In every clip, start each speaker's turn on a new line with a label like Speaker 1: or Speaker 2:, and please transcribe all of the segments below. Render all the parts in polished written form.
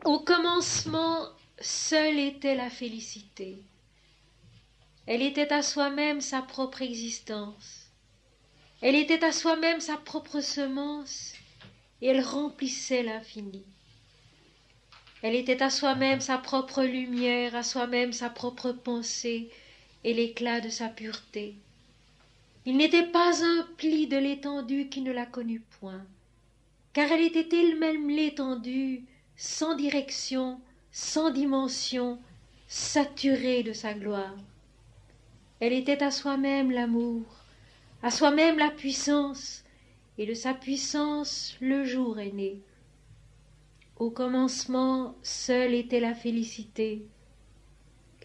Speaker 1: Au commencement, seule était la félicité. Elle était à soi-même sa propre existence. Elle était à soi-même sa propre semence, et elle remplissait l'infini. Elle était à soi-même sa propre lumière, à soi-même sa propre pensée, et l'éclat de sa pureté. Il n'était pas un pli de l'étendue qui ne la connût point, car elle était elle-même l'étendue, sans direction, sans dimension, saturée de sa gloire. Elle était à soi-même l'amour, à soi-même la puissance, et de sa puissance le jour est né. Au commencement, seule était la félicité.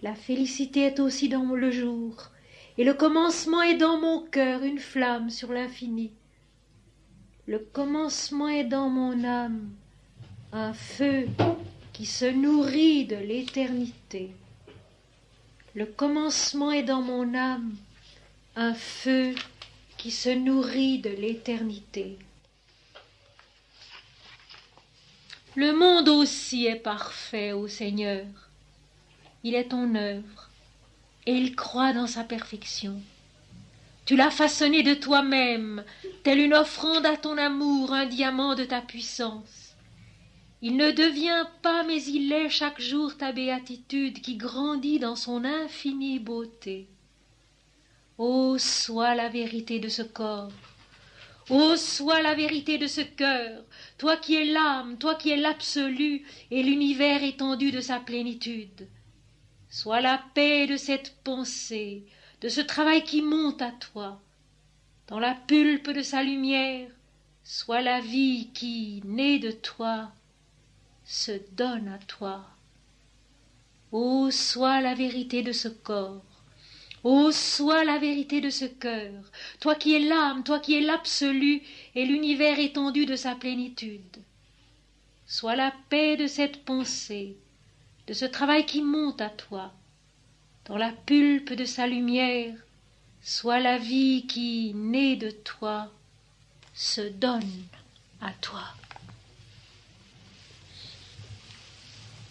Speaker 1: La félicité est aussi dans le jour, et le commencement est dans mon cœur une flamme sur l'infini. Le commencement est dans mon âme, un feu qui se nourrit de l'éternité. Le commencement est dans mon âme, un feu qui se nourrit de l'éternité. Le monde aussi est parfait, ô Seigneur. Il est ton œuvre, et il croit dans sa perfection. Tu l'as façonné de toi-même, telle une offrande à ton amour, un diamant de ta puissance. Il ne devient pas, mais il est chaque jour ta béatitude qui grandit dans son infinie beauté. Ô, sois la vérité de ce corps, ô, sois la vérité de ce cœur, toi qui es l'âme, toi qui es l'absolu et l'univers étendu de sa plénitude. Sois la paix de cette pensée, de ce travail qui monte à toi. Dans la pulpe de sa lumière, sois la vie qui, née de toi, se donne à toi. Ô, sois la vérité de ce corps, ô, sois la vérité de ce cœur, toi qui es l'âme, toi qui es l'absolu et l'univers étendu de sa plénitude. Sois la paix de cette pensée, de ce travail qui monte à toi. Dans la pulpe de sa lumière, sois la vie qui, née de toi, se donne à toi.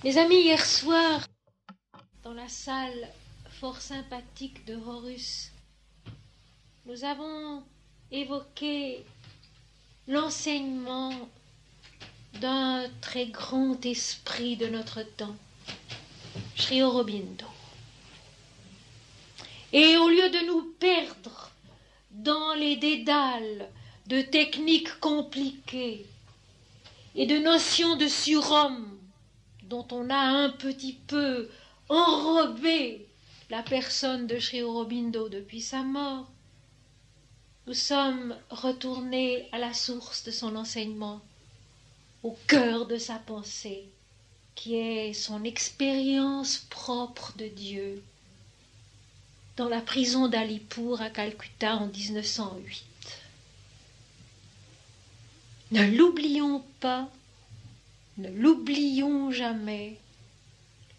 Speaker 1: Mes amis, hier soir, dans la salle fort sympathique de Horus, nous avons évoqué l'enseignement d'un très grand esprit de notre temps, Sri Aurobindo. Et au lieu de nous perdre dans les dédales de techniques compliquées et de notions de surhomme dont on a un petit peu enrobé la personne de Sri Aurobindo depuis sa mort, nous sommes retournés à la source de son enseignement, au cœur de sa pensée, qui est son expérience propre de Dieu, dans la prison d'Alipur à Calcutta en 1908. Ne l'oublions pas, ne l'oublions jamais.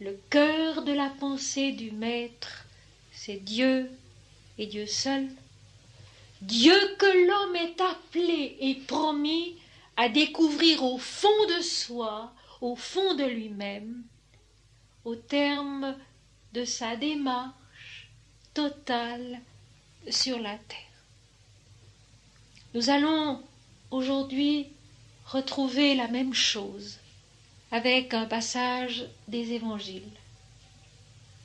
Speaker 1: Le cœur de la pensée du Maître, c'est Dieu et Dieu seul. Dieu que l'homme est appelé et promis à découvrir au fond de soi, au fond de lui-même, au terme de sa démarche totale sur la terre. Nous allons aujourd'hui retrouver la même chose avec un passage des évangiles.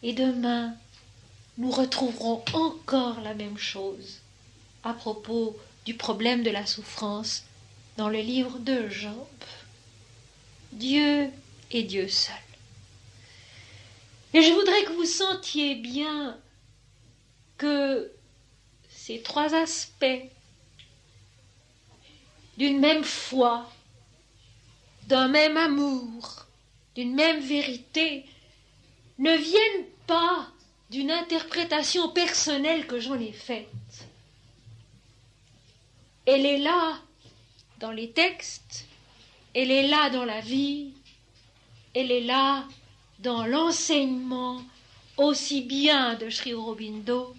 Speaker 1: Et demain, nous retrouverons encore la même chose à propos du problème de la souffrance dans le livre de Job. Dieu est Dieu seul. Et je voudrais que vous sentiez bien que ces trois aspects d'une même foi, d'un même amour, d'une même vérité, ne viennent pas d'une interprétation personnelle que j'en ai faite. Elle est là dans les textes, elle est là dans la vie, elle est là dans l'enseignement aussi bien de Sri Aurobindo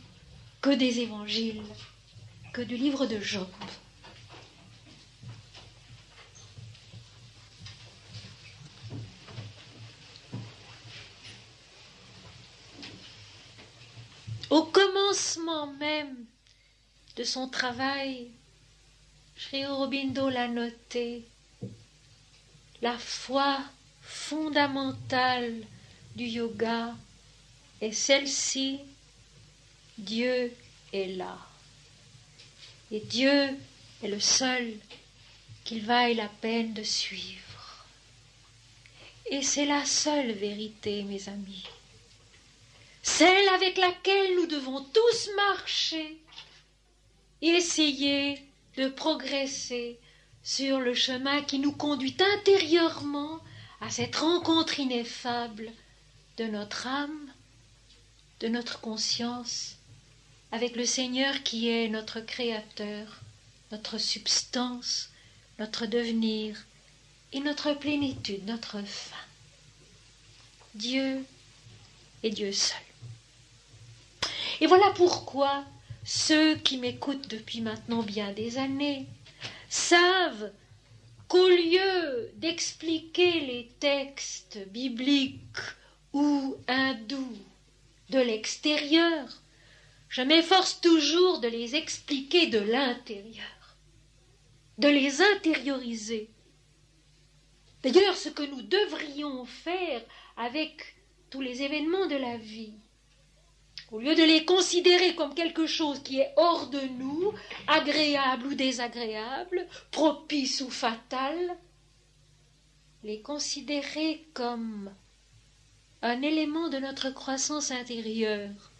Speaker 1: que des évangiles, que du livre de Job. au commencement même de son travail, Sri Aurobindo l'a noté, la foi fondamentale du yoga est celle-ci: Dieu est là. Et Dieu est le seul qu'il vaille la peine de suivre. Et c'est la seule vérité, mes amis, celle avec laquelle nous devons tous marcher et essayer de progresser sur le chemin qui nous conduit intérieurement à cette rencontre ineffable de notre âme, de notre conscience, avec le Seigneur qui est notre Créateur, notre substance, notre devenir et notre plénitude, notre fin. Dieu est Dieu seul. Et voilà pourquoi ceux qui m'écoutent depuis maintenant bien des années savent qu'au lieu d'expliquer les textes bibliques ou hindous de l'extérieur, je m'efforce toujours de les expliquer de l'intérieur, de les intérioriser. D'ailleurs, ce que nous devrions faire avec tous les événements de la vie, au lieu de les considérer comme quelque chose qui est hors de nous, agréable ou désagréable, propice ou fatal, les considérer comme un élément de notre croissance intérieure,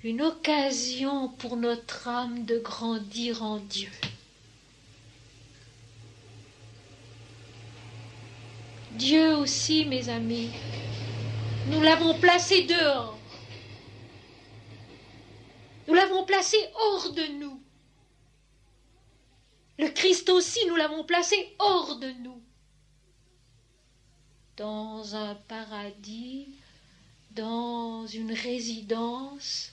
Speaker 1: une occasion pour notre âme de grandir en Dieu. Dieu aussi, mes amis, nous l'avons placé dehors. Nous l'avons placé hors de nous. Le Christ aussi, nous l'avons placé hors de nous. Dans un paradis, dans une résidence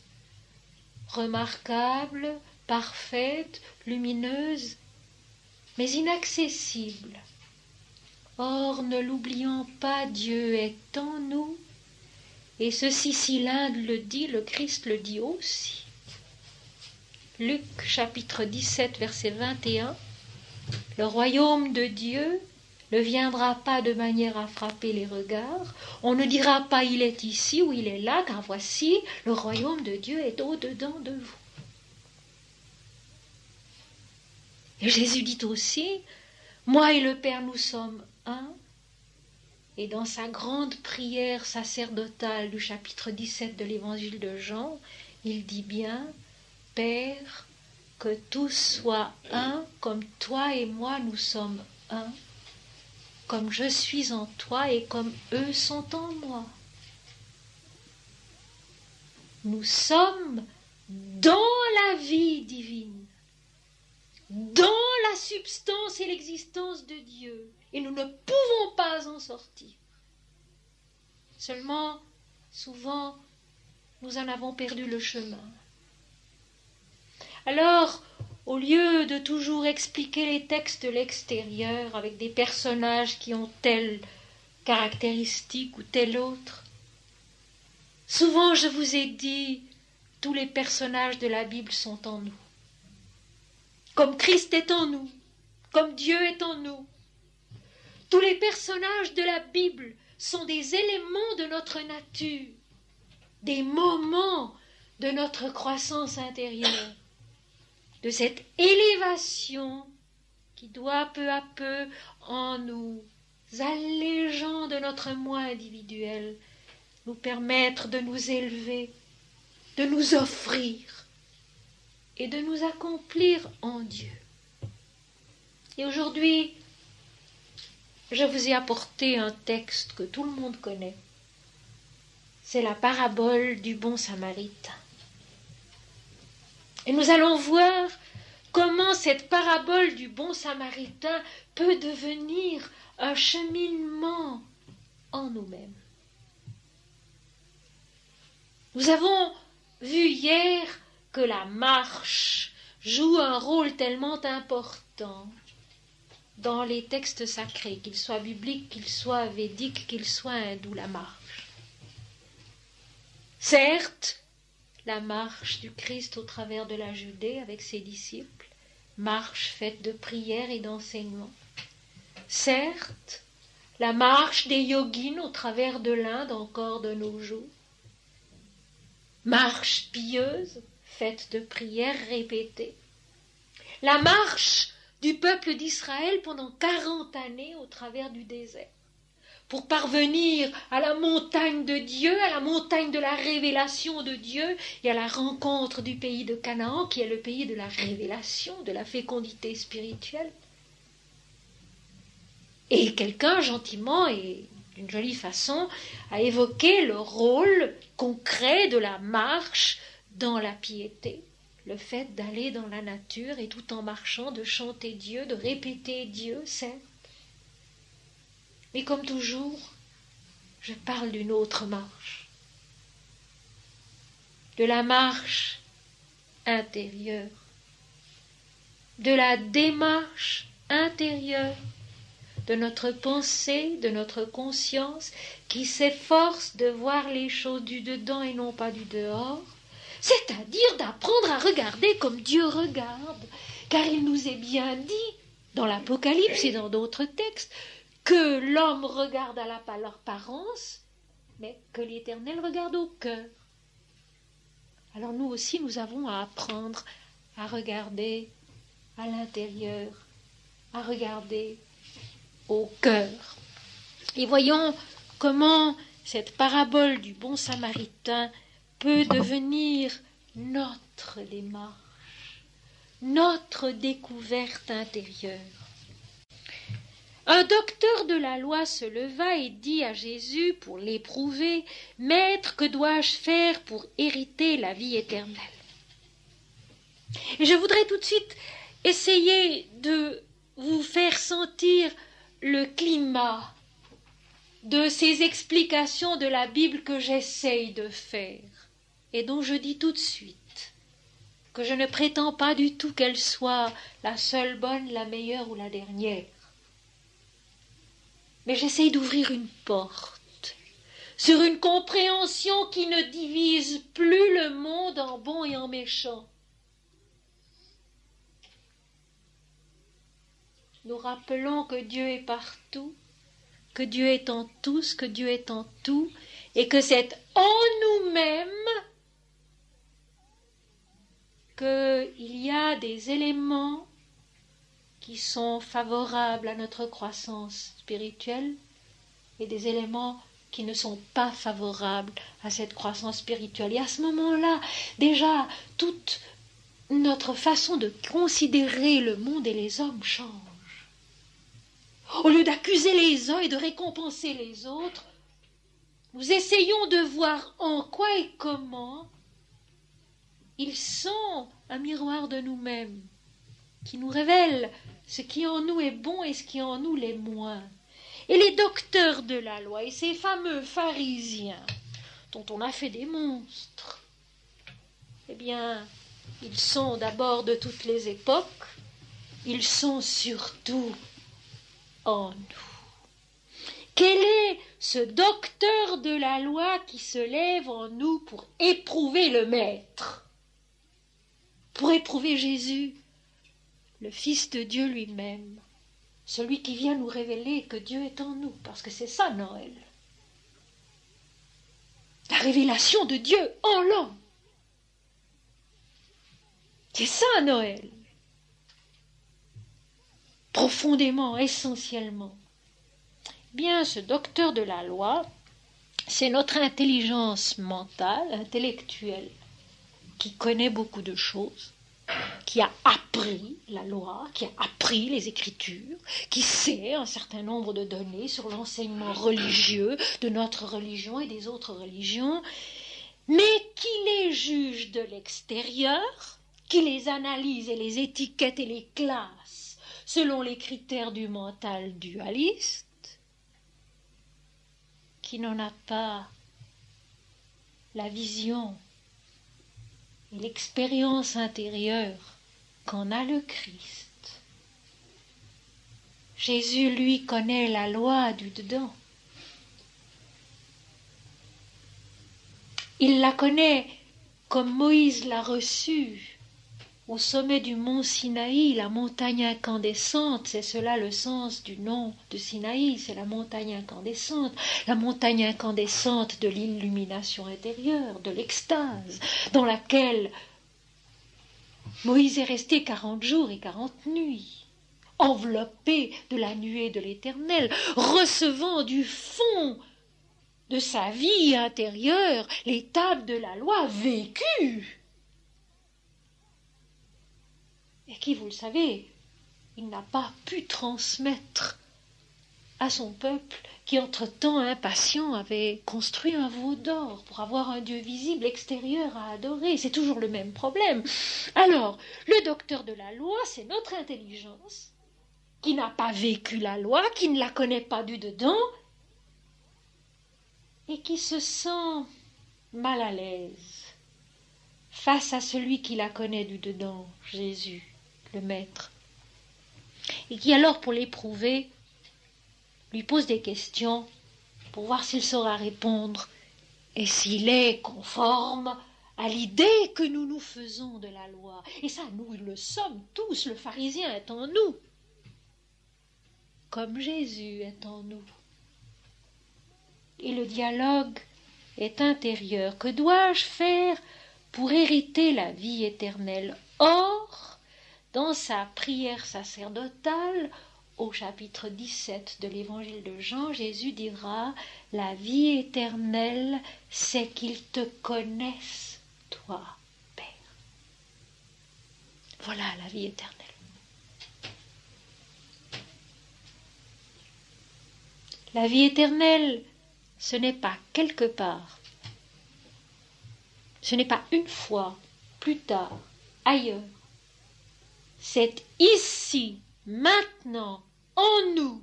Speaker 1: remarquable, parfaite, lumineuse, mais inaccessible. Or, ne l'oublions pas, Dieu est en nous, et ceci, si l'Inde le dit, le Christ le dit aussi. Luc chapitre 17, verset 21, « Le royaume de Dieu ne viendra pas de manière à frapper les regards. On ne dira pas il est ici ou il est là, car voici, le royaume de Dieu est au-dedans de vous. » Et Jésus dit aussi, « Moi et le Père, nous sommes un. » Et dans sa grande prière sacerdotale du chapitre 17 de l'évangile de Jean, il dit bien, « Père, que tous soient un, comme toi et moi nous sommes un, comme je suis en toi et comme eux sont en moi. » Nous sommes dans la vie divine, dans la substance et l'existence de Dieu, et nous ne pouvons pas en sortir. Seulement, souvent, nous en avons perdu le chemin. Alors, au lieu de toujours expliquer les textes de l'extérieur avec des personnages qui ont telle caractéristique ou telle autre, souvent je vous ai dit, tous les personnages de la Bible sont en nous. Comme Christ est en nous, comme Dieu est en nous. Tous les personnages de la Bible sont des éléments de notre nature, des moments de notre croissance intérieure, de cette élévation qui doit peu à peu, en nous allégeant de notre moi individuel, nous permettre de nous élever, de nous offrir et de nous accomplir en Dieu. Et aujourd'hui, je vous ai apporté un texte que tout le monde connaît. C'est la parabole du bon samaritain. Et nous allons voir comment cette parabole du bon samaritain peut devenir un cheminement en nous-mêmes. Nous avons vu hier que la marche joue un rôle tellement important dans les textes sacrés, qu'ils soient bibliques, qu'ils soient védiques, qu'ils soient hindous, la marche. Certes, la marche du Christ au travers de la Judée avec ses disciples, marche faite de prières et d'enseignements. Certes, la marche des yogis au travers de l'Inde encore de nos jours, marche pieuse faite de prières répétées, la marche du peuple d'Israël pendant 40 années au travers du désert, pour parvenir à la montagne de Dieu, à la montagne de la révélation de Dieu et à la rencontre du pays de Canaan, qui est le pays de la révélation, de la fécondité spirituelle. Et quelqu'un, gentiment et d'une jolie façon, a évoqué le rôle concret de la marche dans la piété, le fait d'aller dans la nature et tout en marchant, de chanter Dieu, de répéter Dieu, certes. Mais comme toujours, je parle d'une autre marche, de la marche intérieure, de la démarche intérieure de notre pensée, de notre conscience, qui s'efforce de voir les choses du dedans et non pas du dehors, c'est-à-dire d'apprendre à regarder comme Dieu regarde, car il nous est bien dit, dans l'Apocalypse et dans d'autres textes, que l'homme regarde à l'apparence, mais que l'Éternel regarde au cœur. Alors nous aussi, nous avons à apprendre à regarder à l'intérieur, à regarder au cœur. Et voyons comment cette parabole du bon samaritain peut devenir notre démarche, notre découverte intérieure. Un docteur de la loi se leva et dit à Jésus pour l'éprouver, « Maître, que dois-je faire pour hériter la vie éternelle ?» Et je voudrais tout de suite essayer de vous faire sentir le climat de ces explications de la Bible que j'essaye de faire et dont je dis tout de suite que je ne prétends pas du tout qu'elle soit la seule bonne, la meilleure ou la dernière. Mais j'essaye d'ouvrir une porte sur une compréhension qui ne divise plus le monde en bon et en méchant. Nous rappelons que Dieu est partout, que Dieu est en tous, que Dieu est en tout, et que c'est en nous-mêmes qu'il y a des éléments qui sont favorables à notre croissance spirituelle et des éléments qui ne sont pas favorables à cette croissance spirituelle. Et à ce moment-là, déjà, toute notre façon de considérer le monde et les hommes change. Au lieu d'accuser les uns et de récompenser les autres, nous essayons de voir en quoi et comment ils sont un miroir de nous-mêmes, qui nous révèle ce qui en nous est bon et ce qui en nous l'est moins. Et les docteurs de la loi et ces fameux pharisiens, dont on a fait des monstres, eh bien, ils sont d'abord de toutes les époques, ils sont surtout en nous. Quel est ce docteur de la loi qui se lève en nous pour éprouver le Maître, pour éprouver Jésus, le Fils de Dieu lui-même, celui qui vient nous révéler que Dieu est en nous, parce que c'est ça Noël. La révélation de Dieu en l'homme. C'est ça Noël. Profondément, essentiellement. Bien, ce docteur de la loi, c'est notre intelligence mentale, intellectuelle, qui connaît beaucoup de choses, qui a appris la loi, qui a appris les Écritures, qui sait un certain nombre de données sur l'enseignement religieux de notre religion et des autres religions, mais qui les juge de l'extérieur, qui les analyse et les étiquette et les classe selon les critères du mental dualiste, qui n'en a pas la vision et l'expérience intérieure qu'en a le Christ. Jésus, lui, connaît la loi du dedans. Il la connaît comme Moïse l'a reçu au sommet du mont Sinaï, la montagne incandescente, c'est cela le sens du nom de Sinaï, c'est la montagne incandescente de l'illumination intérieure, de l'extase, dans laquelle Moïse est resté 40 jours et 40 nuits, enveloppé de la nuée de l'Éternel, recevant du fond de sa vie intérieure les tables de la loi vécues. Et qui, vous le savez, il n'a pas pu transmettre à son peuple qui, entre-temps, impatient, avait construit un veau d'or pour avoir un Dieu visible extérieur à adorer. C'est toujours le même problème. Alors, le docteur de la loi, c'est notre intelligence, qui n'a pas vécu la loi, qui ne la connaît pas du dedans, et qui se sent mal à l'aise face à celui qui la connaît du dedans, Jésus, le Maître, et qui alors, pour l'éprouver, lui pose des questions pour voir s'il saura répondre et s'il est conforme à l'idée que nous nous faisons de la loi. Et ça, nous le sommes tous, le pharisien est en nous, comme Jésus est en nous. Et le dialogue est intérieur. Que dois-je faire pour hériter la vie éternelle? Or, dans sa prière sacerdotale, au chapitre 17 de l'évangile de Jean, Jésus dira « La vie éternelle, c'est qu'ils te connaissent, toi, Père. » Voilà la vie éternelle. La vie éternelle, ce n'est pas quelque part, ce n'est pas une fois, plus tard, ailleurs. C'est ici, maintenant, en nous,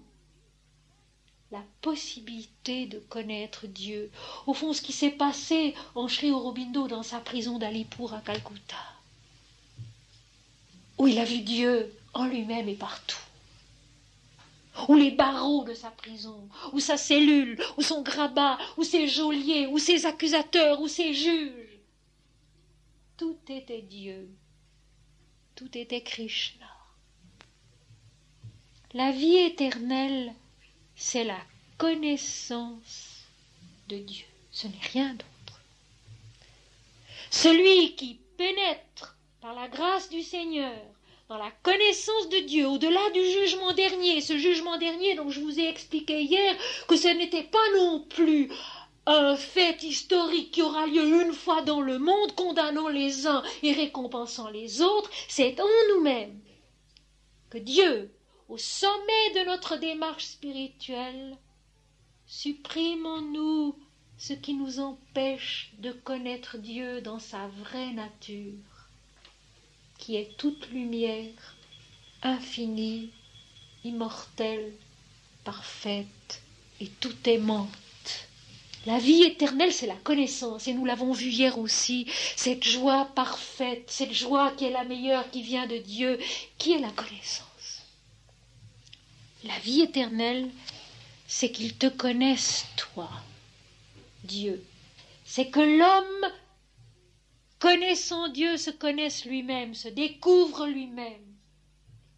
Speaker 1: la possibilité de connaître Dieu. Au fond, ce qui s'est passé en Sri Aurobindo dans sa prison d'Alipur à Calcutta, où il a vu Dieu en lui-même et partout, ou les barreaux de sa prison, ou sa cellule, ou son grabat, ou ses geôliers, ou ses accusateurs, ou ses juges. Tout était Dieu, tout était Krishna. La vie éternelle, c'est la connaissance de Dieu, ce n'est rien d'autre. Celui qui pénètre par la grâce du Seigneur dans la connaissance de Dieu, au-delà du jugement dernier, ce jugement dernier dont je vous ai expliqué hier que ce n'était pas non plus un fait historique qui aura lieu une fois dans le monde, condamnant les uns et récompensant les autres, c'est en nous-mêmes que Dieu, au sommet de notre démarche spirituelle, supprime en nous ce qui nous empêche de connaître Dieu dans sa vraie nature, qui est toute lumière, infinie, immortelle, parfaite et tout aimante. La vie éternelle, c'est la connaissance, et nous l'avons vu hier aussi, cette joie parfaite, cette joie qui est la meilleure, qui vient de Dieu, qui est la connaissance. La vie éternelle, c'est qu'ils te connaissent, toi, Dieu. C'est que l'homme, connaissant Dieu, se connaisse lui-même, se découvre lui-même,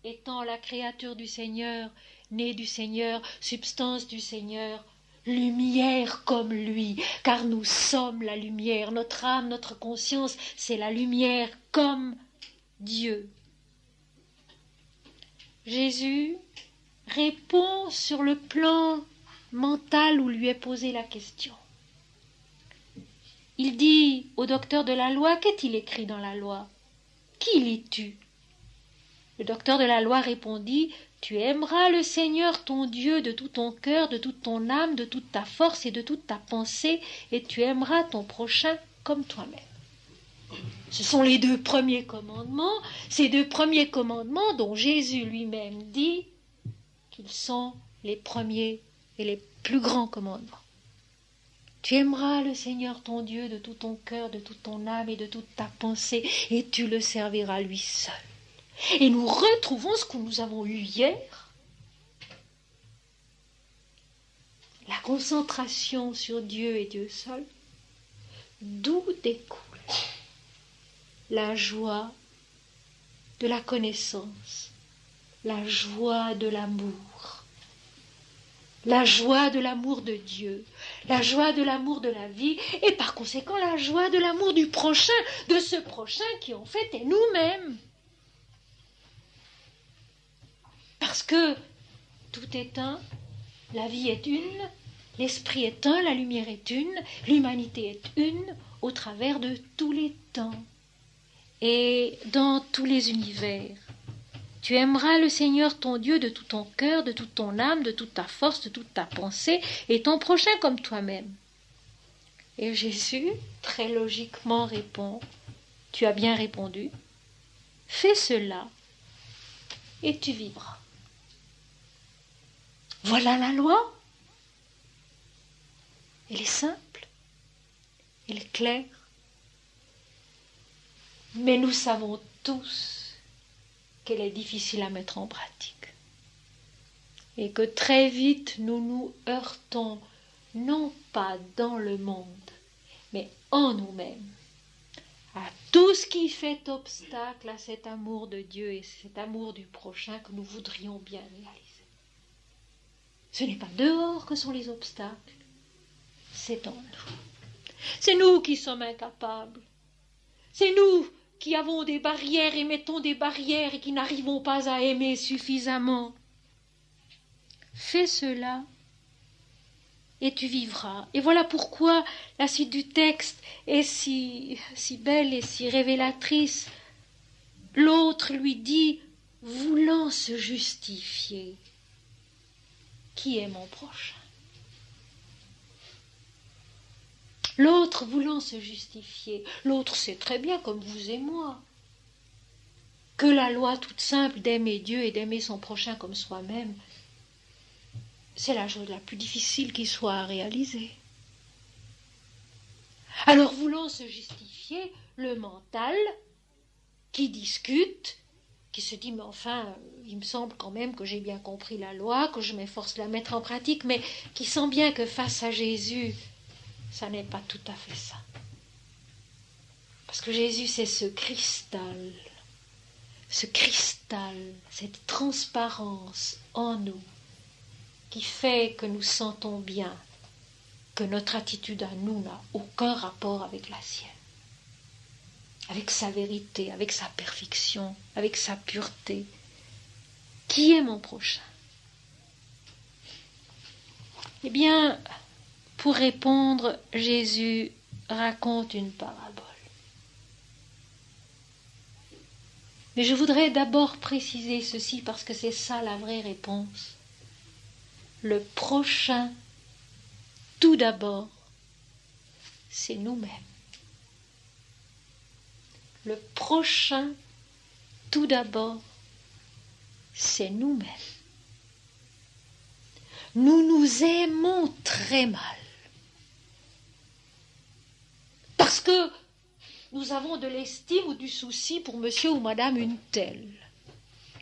Speaker 1: étant la créature du Seigneur, née du Seigneur, substance du Seigneur, lumière comme lui, car nous sommes la lumière, notre âme, notre conscience, c'est la lumière comme Dieu. Jésus répond sur le plan mental où lui est posée la question. Il dit au docteur de la loi, qu'est-il écrit dans la loi? Qui lis-tu? Le docteur de la loi répondit, tu aimeras le Seigneur ton Dieu de tout ton cœur, de toute ton âme, de toute ta force et de toute ta pensée, et tu aimeras ton prochain comme toi-même. Ce sont les deux premiers commandements, ces deux premiers commandements dont Jésus lui-même dit qu'ils sont les premiers et les plus grands commandements. Tu aimeras le Seigneur ton Dieu de tout ton cœur, de toute ton âme et de toute ta pensée, et tu le serviras lui seul. Et nous retrouvons ce que nous avons eu hier, la concentration sur Dieu et Dieu seul, d'où découle la joie de la connaissance, la joie de l'amour, la joie de l'amour de Dieu, la joie de l'amour de la vie et par conséquent la joie de l'amour du prochain, de ce prochain qui en fait est nous-mêmes. Parce que tout est un, la vie est une, l'esprit est un, la lumière est une, l'humanité est une au travers de tous les temps et dans tous les univers. Tu aimeras le Seigneur ton Dieu de tout ton cœur, de toute ton âme, de toute ta force, de toute ta pensée, et ton prochain comme toi-même. Et Jésus, très logiquement, répond, tu as bien répondu, fais cela et tu vivras. Voilà la loi. Elle est simple, elle est claire, mais nous savons tous qu'elle est difficile à mettre en pratique et que très vite nous nous heurtons non pas dans le monde mais en nous-mêmes à tout ce qui fait obstacle à cet amour de Dieu et cet amour du prochain que nous voudrions bien réaliser. Ce n'est pas dehors que sont les obstacles, c'est en nous. C'est nous qui sommes incapables, c'est nous qui avons des barrières et mettons des barrières et qui n'arrivons pas à aimer suffisamment. Fais cela et tu vivras. Et voilà pourquoi la suite du texte est si belle et si révélatrice. L'autre lui dit, voulant se justifier, qui est mon prochain? L'autre voulant se justifier, l'autre sait très bien, comme vous et moi, que la loi toute simple d'aimer Dieu et d'aimer son prochain comme soi-même, c'est la chose la plus difficile qui soit à réaliser. Alors voulant se justifier, le mental, qui discute, qui se dit, mais enfin, il me semble quand même que j'ai bien compris la loi, que je m'efforce de la mettre en pratique, mais qui sent bien que face à Jésus, ça n'est pas tout à fait ça. Parce que Jésus, c'est ce cristal, cette transparence en nous qui fait que nous sentons bien que notre attitude à nous n'a aucun rapport avec la sienne, avec sa vérité, avec sa perfection, avec sa pureté. Qui est mon prochain? Eh bien, pour répondre, Jésus raconte une parabole. Mais je voudrais d'abord préciser ceci parce que c'est ça la vraie réponse. Le prochain, tout d'abord, c'est nous-mêmes. Le prochain, tout d'abord, c'est nous-mêmes. Nous nous aimons très mal. Parce que nous avons de l'estime ou du souci pour monsieur ou madame une telle,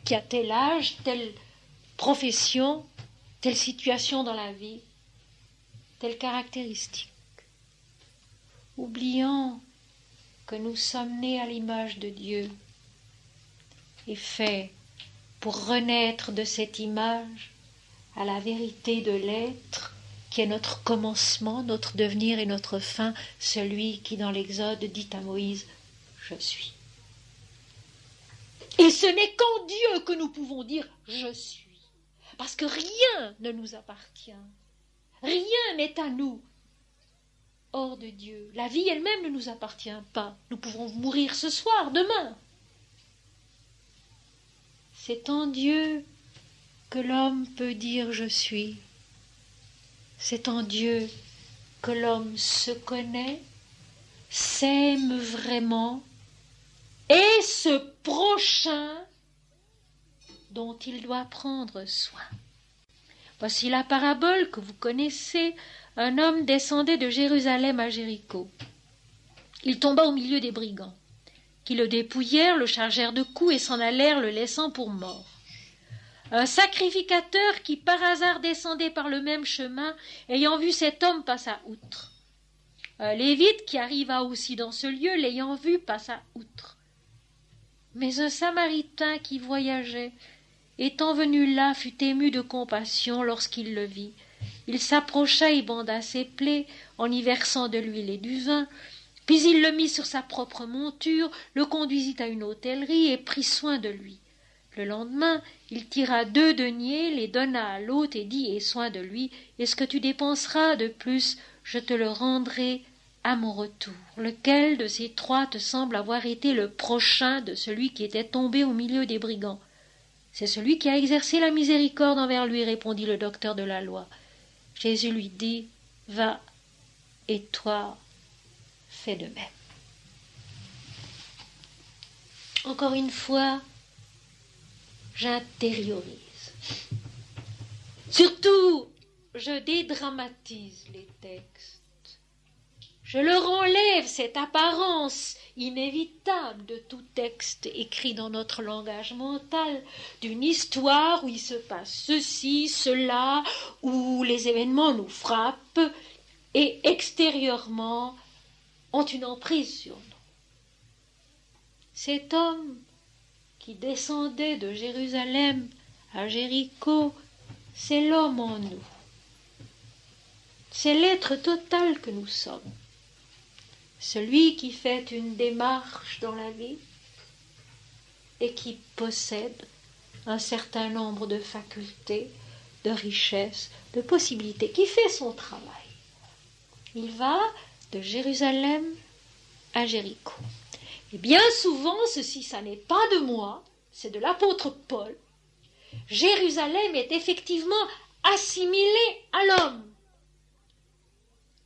Speaker 1: qui a tel âge, telle profession, telle situation dans la vie, telle caractéristique. Oubliant que nous sommes nés à l'image de Dieu et faits pour renaître de cette image à la vérité de l'être qui est notre commencement, notre devenir et notre fin, celui qui dans l'Exode dit à Moïse « Je suis ». Et ce n'est qu'en Dieu que nous pouvons dire « Je suis ». Parce que rien ne nous appartient, rien n'est à nous hors de Dieu. La vie elle-même ne nous appartient pas. Nous pouvons mourir ce soir, demain. C'est en Dieu que l'homme peut dire « Je suis ». C'est en Dieu que l'homme se connaît, s'aime vraiment, et ce prochain dont il doit prendre soin. Voici la parabole que vous connaissez. Un homme descendait de Jérusalem à Jéricho. Il tomba au milieu des brigands, qui le dépouillèrent, le chargèrent de coups et s'en allèrent, le laissant pour mort. Un sacrificateur qui par hasard descendait par le même chemin, ayant vu cet homme, passa outre. Un lévite qui arriva aussi dans ce lieu, l'ayant vu, passa outre. Mais un Samaritain qui voyageait, étant venu là, fut ému de compassion lorsqu'il le vit. Il s'approcha et banda ses plaies en y versant de l'huile et du vin, puis il le mit sur sa propre monture, le conduisit à une hôtellerie et prit soin de lui. Le lendemain, il tira 2 deniers, les donna à l'hôte et dit: « Aie soin de lui, et ce que tu dépenseras de plus, je te le rendrai à mon retour. Lequel de ces 3 te semble avoir été le prochain de celui qui était tombé au milieu des brigands? » « C'est celui qui a exercé la miséricorde envers lui, répondit le docteur de la loi. Jésus lui dit: « Va, et toi, fais de même. » Encore une fois, j'intériorise. Surtout, je dédramatise les textes. Je leur enlève cette apparence inévitable de tout texte écrit dans notre langage mental, d'une histoire où il se passe ceci, cela, où les événements nous frappent et extérieurement ont une emprise sur nous. Cet homme qui descendait de Jérusalem à Jéricho, c'est l'homme en nous. C'est l'être total que nous sommes. Celui qui fait une démarche dans la vie et qui possède un certain nombre de facultés, de richesses, de possibilités, qui fait son travail. Il va de Jérusalem à Jéricho. Et bien souvent, ceci, ça n'est pas de moi, c'est de l'apôtre Paul. Jérusalem est effectivement assimilé à l'homme.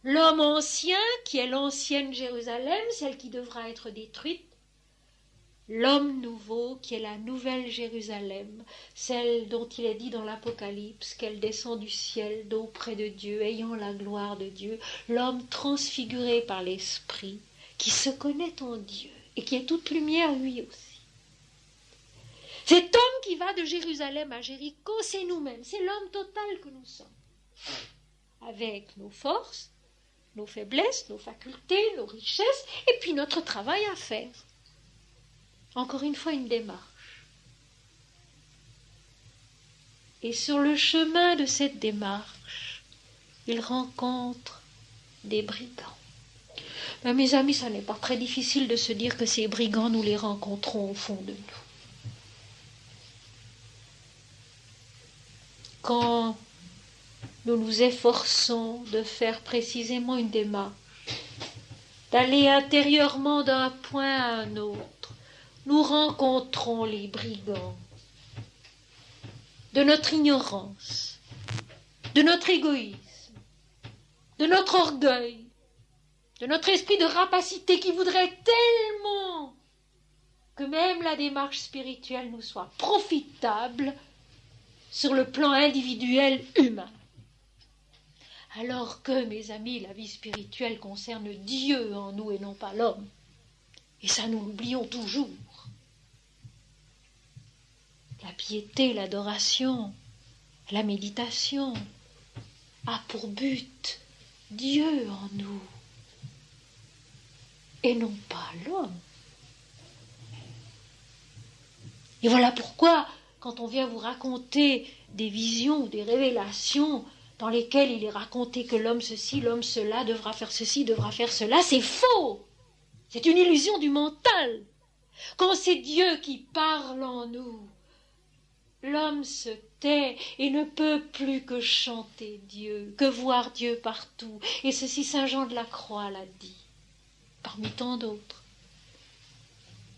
Speaker 1: L'homme ancien, qui est l'ancienne Jérusalem, celle qui devra être détruite. L'homme nouveau, qui est la nouvelle Jérusalem, celle dont il est dit dans l'Apocalypse qu'elle descend du ciel d'auprès de Dieu, ayant la gloire de Dieu. L'homme transfiguré par l'Esprit, qui se connaît en Dieu et qui est toute lumière lui aussi. Cet homme qui va de Jérusalem à Jéricho, c'est nous-mêmes, c'est l'homme total que nous sommes. Avec nos forces, nos faiblesses, nos facultés, nos richesses, et puis notre travail à faire. Encore une fois, une démarche. Et sur le chemin de cette démarche, il rencontre des brigands. Ben, mes amis, ça n'est pas très difficile de se dire que ces brigands, nous les rencontrons au fond de nous. Quand nous nous efforçons de faire précisément une démarche, d'aller intérieurement d'un point à un autre, nous rencontrons les brigands de notre ignorance, de notre égoïsme, de notre orgueil, de notre esprit de rapacité qui voudrait tellement que même la démarche spirituelle nous soit profitable sur le plan individuel humain. Alors que, mes amis, la vie spirituelle concerne Dieu en nous et non pas l'homme. Et ça, nous l'oublions toujours. La piété, l'adoration, la méditation a pour but Dieu en nous et non pas l'homme. Et voilà pourquoi, quand on vient vous raconter des visions, des révélations dans lesquelles il est raconté que l'homme ceci, l'homme cela, devra faire ceci, devra faire cela, c'est faux. C'est une illusion du mental. Quand c'est Dieu qui parle en nous, l'homme se tait et ne peut plus que chanter Dieu, que voir Dieu partout. Et ceci, Saint Jean de la Croix l'a dit, parmi tant d'autres.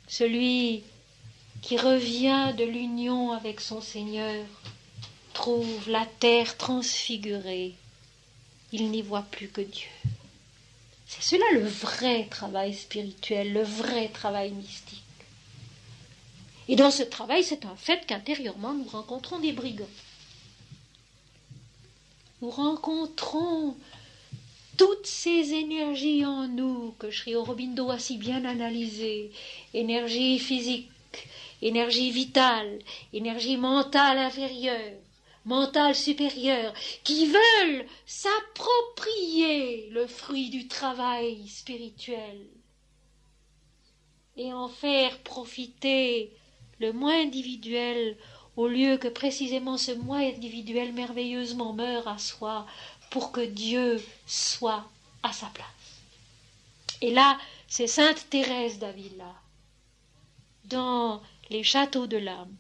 Speaker 1: Celui qui revient de l'union avec son Seigneur trouve la terre transfigurée. Il n'y voit plus que Dieu. C'est cela le vrai travail spirituel, le vrai travail mystique. Et dans ce travail, c'est un fait qu'intérieurement, nous rencontrons des brigands. Nous rencontrons toutes ces énergies en nous que Sri Aurobindo a si bien analysées, énergie physique, énergie vitale, énergie mentale inférieure, mentale supérieure, qui veulent s'approprier le fruit du travail spirituel et en faire profiter le moi individuel, au lieu que précisément ce moi individuel merveilleusement meure à soi pour que Dieu soit à sa place. Et là, c'est Sainte Thérèse d'Avila, dans les châteaux de l'âme,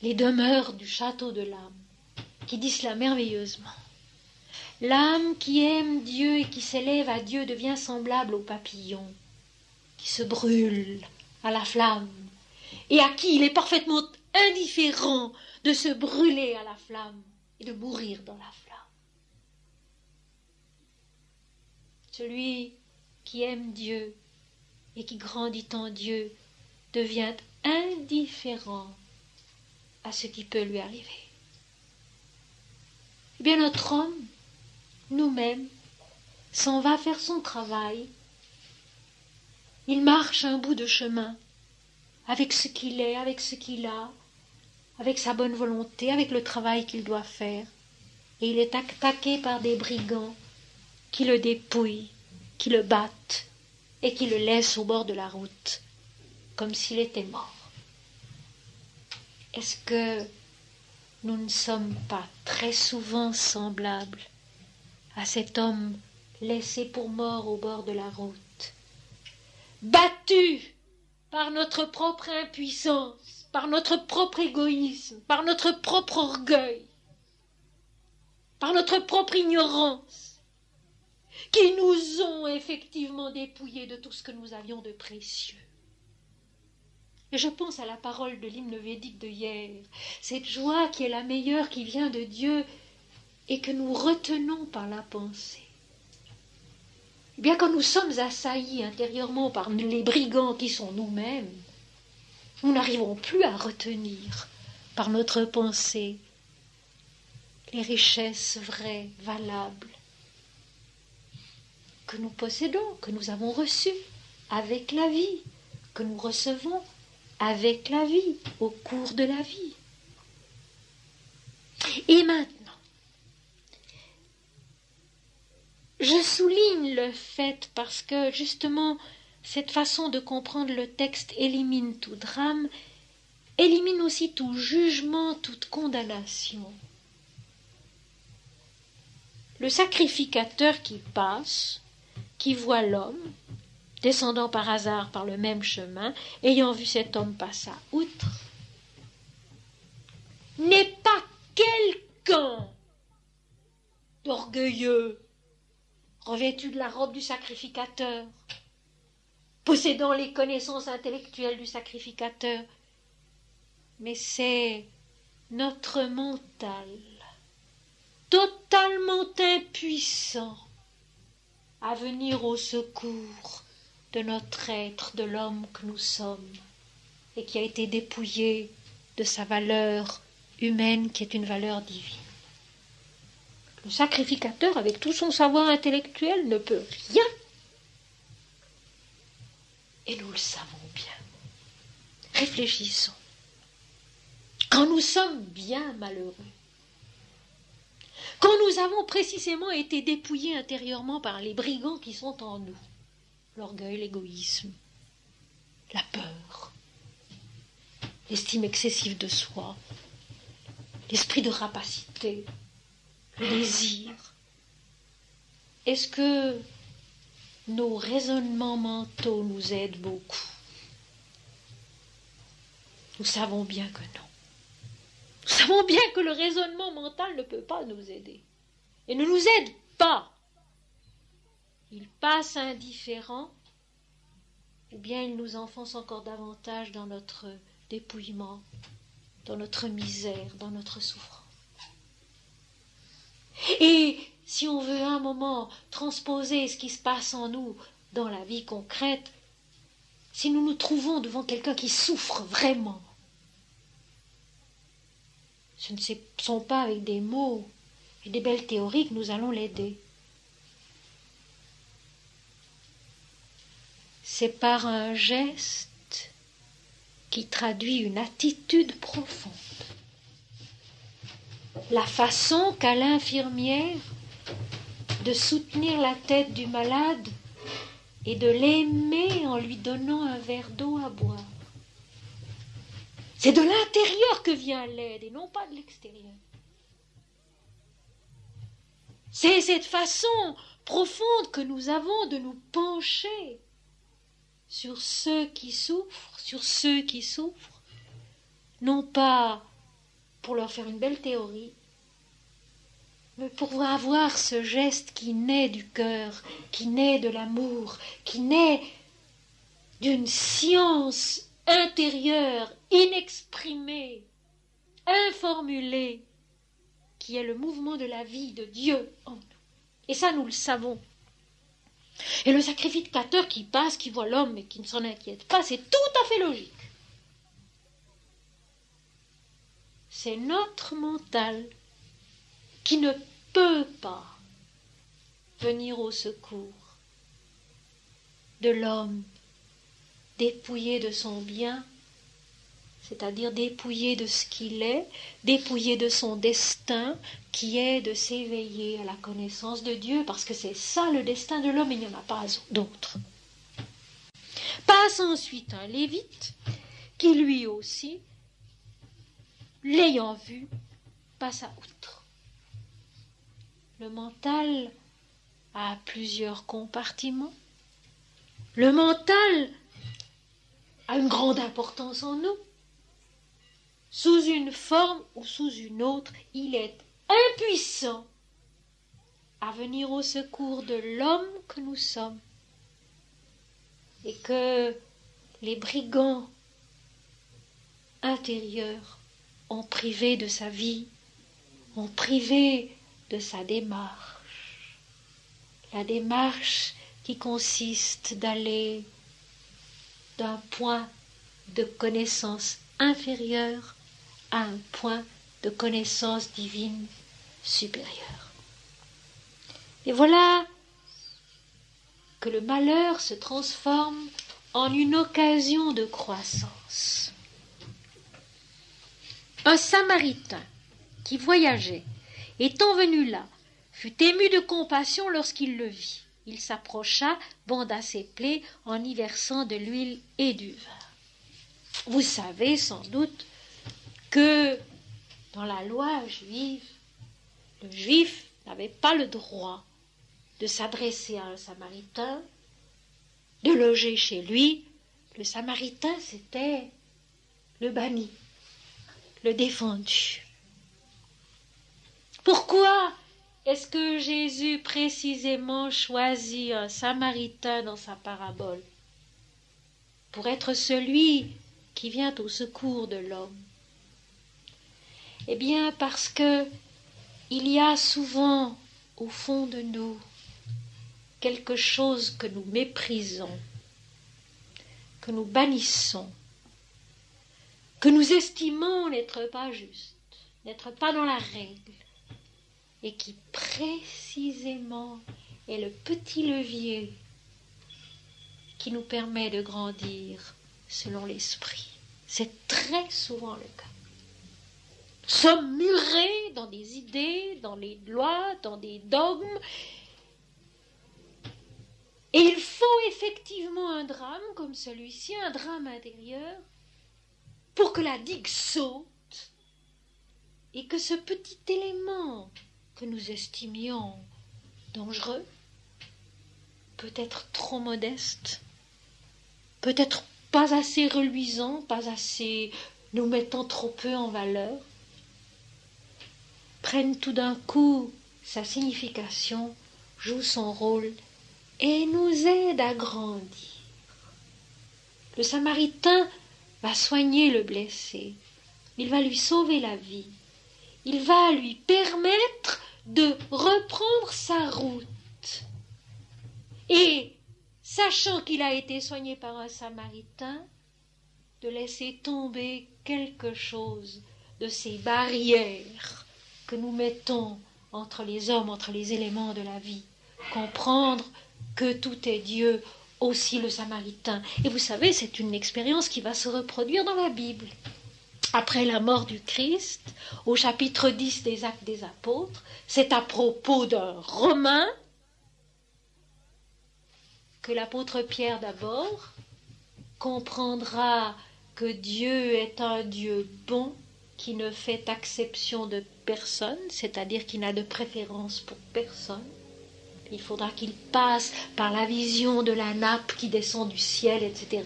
Speaker 1: les demeures du château de l'âme, qui dit cela merveilleusement. L'âme qui aime Dieu et qui s'élève à Dieu devient semblable au papillon qui se brûle à la flamme et à qui il est parfaitement indifférent de se brûler à la flamme et de mourir dans la flamme. Celui qui aime Dieu et qui grandit en Dieu devient indifférent à ce qui peut lui arriver. Eh bien, notre homme, nous-mêmes, s'en va faire son travail. Il marche un bout de chemin avec ce qu'il est, avec ce qu'il a, avec sa bonne volonté, avec le travail qu'il doit faire. Et il est attaqué par des brigands qui le dépouillent, qui le battent et qui le laissent au bord de la route, comme s'il était mort. Est-ce que nous ne sommes pas très souvent semblables à cet homme laissé pour mort au bord de la route, battu par notre propre impuissance, par notre propre égoïsme, par notre propre orgueil, par notre propre ignorance, qui nous ont effectivement dépouillés de tout ce que nous avions de précieux. Et je pense à la parole de l'hymne védique de hier, cette joie qui est la meilleure, qui vient de Dieu et que nous retenons par la pensée. Eh bien, quand nous sommes assaillis intérieurement par les brigands qui sont nous-mêmes, nous n'arrivons plus à retenir par notre pensée les richesses vraies, valables, que nous possédons, que nous avons reçues avec la vie, que nous recevons avec la vie, au cours de la vie. Et maintenant, je souligne le fait parce que justement cette façon de comprendre le texte élimine tout drame, élimine aussi tout jugement, toute condamnation. Le sacrificateur qui passe, qui voit l'homme, descendant par hasard par le même chemin, ayant vu cet homme passer outre, n'est pas quelqu'un d'orgueilleux, revêtu de la robe du sacrificateur, possédant les connaissances intellectuelles du sacrificateur, mais c'est notre mental, totalement impuissant à venir au secours de notre être, de l'homme que nous sommes, et qui a été dépouillé de sa valeur humaine qui est une valeur divine. Le sacrificateur, avec tout son savoir intellectuel, ne peut rien. Et nous le savons bien. Réfléchissons. Quand nous sommes bien malheureux, quand nous avons précisément été dépouillés intérieurement par les brigands qui sont en nous, l'orgueil, l'égoïsme, la peur, l'estime excessive de soi, l'esprit de rapacité, le désir. Est-ce que nos raisonnements mentaux nous aident beaucoup? Nous savons bien que non. Nous savons bien que le raisonnement mental ne peut pas nous aider. Et ne nous aide pas. Il passe indifférent, ou bien il nous enfonce encore davantage dans notre dépouillement, dans notre misère, dans notre souffrance. Et si on veut un moment transposer ce qui se passe en nous dans la vie concrète, si nous nous trouvons devant quelqu'un qui souffre vraiment, ce ne sont pas avec des mots et des belles théories que nous allons l'aider. C'est par un geste qui traduit une attitude profonde. La façon qu'a l'infirmière de soutenir la tête du malade et de l'aimer en lui donnant un verre d'eau à boire. C'est de l'intérieur que vient l'aide et non pas de l'extérieur. C'est cette façon profonde que nous avons de nous pencher sur ceux qui souffrent, non pas pour leur faire une belle théorie, mais pour avoir ce geste qui naît du cœur, qui naît de l'amour, qui naît d'une science intérieure, inexprimée, informulée, qui est le mouvement de la vie de Dieu en nous. Et ça, nous le savons. Et le sacrificateur qui passe, qui voit l'homme et qui ne s'en inquiète pas, c'est tout à fait logique. C'est notre mental qui ne peut pas venir au secours de l'homme dépouillé de son bien, c'est-à-dire dépouillé de ce qu'il est, dépouillé de son destin, qui est de s'éveiller à la connaissance de Dieu, parce que c'est ça le destin de l'homme, il n'y en a pas d'autre. Passe ensuite un lévite, qui lui aussi, l'ayant vu, passa outre. Le mental a plusieurs compartiments. Le mental a une grande importance en nous. Sous une forme ou sous une autre, il est impuissant à venir au secours de l'homme que nous sommes et que les brigands intérieurs ont privé de sa vie, ont privé de sa démarche. La démarche qui consiste d'aller d'un point de connaissance inférieure à un point de connaissance divine supérieure. Et voilà que le malheur se transforme en une occasion de croissance. Un Samaritain qui voyageait, étant venu là, fut ému de compassion lorsqu'il le vit. Il s'approcha, banda ses plaies en y versant de l'huile et du vin. Vous savez sans doute que dans la loi juive, le juif n'avait pas le droit de s'adresser à un Samaritain, de loger chez lui. Le Samaritain, c'était le banni, le défendu. Pourquoi est-ce que Jésus précisément choisit un Samaritain dans sa parabole? Pour être celui qui vient au secours de l'homme. Eh bien, parce que il y a souvent au fond de nous quelque chose que nous méprisons, que nous bannissons, que nous estimons n'être pas juste, n'être pas dans la règle, et qui précisément est le petit levier qui nous permet de grandir selon l'esprit. C'est très souvent le cas. Nous sommes murés dans des idées, dans les lois, dans des dogmes, et il faut effectivement un drame comme celui-ci, un drame intérieur, pour que la digue saute et que ce petit élément que nous estimions dangereux, peut-être trop modeste, peut-être pas assez reluisant, pas assez nous mettant trop peu en valeur, prenne tout d'un coup sa signification, joue son rôle et nous aide à grandir. Le Samaritain va soigner le blessé, il va lui sauver la vie, il va lui permettre de reprendre sa route. Et, sachant qu'il a été soigné par un Samaritain, de laisser tomber quelque chose de ces barrières que nous mettons entre les hommes, entre les éléments de la vie. Comprendre que tout est Dieu, aussi le Samaritain. Et vous savez, c'est une expérience qui va se reproduire dans la Bible. Après la mort du Christ, au chapitre 10 des Actes des Apôtres, c'est à propos d'un Romain que l'apôtre Pierre d'abord comprendra que Dieu est un Dieu bon qui ne fait exception de personne, c'est-à-dire qui n'a de préférence pour personne. Il faudra qu'il passe par la vision de la nappe qui descend du ciel, etc.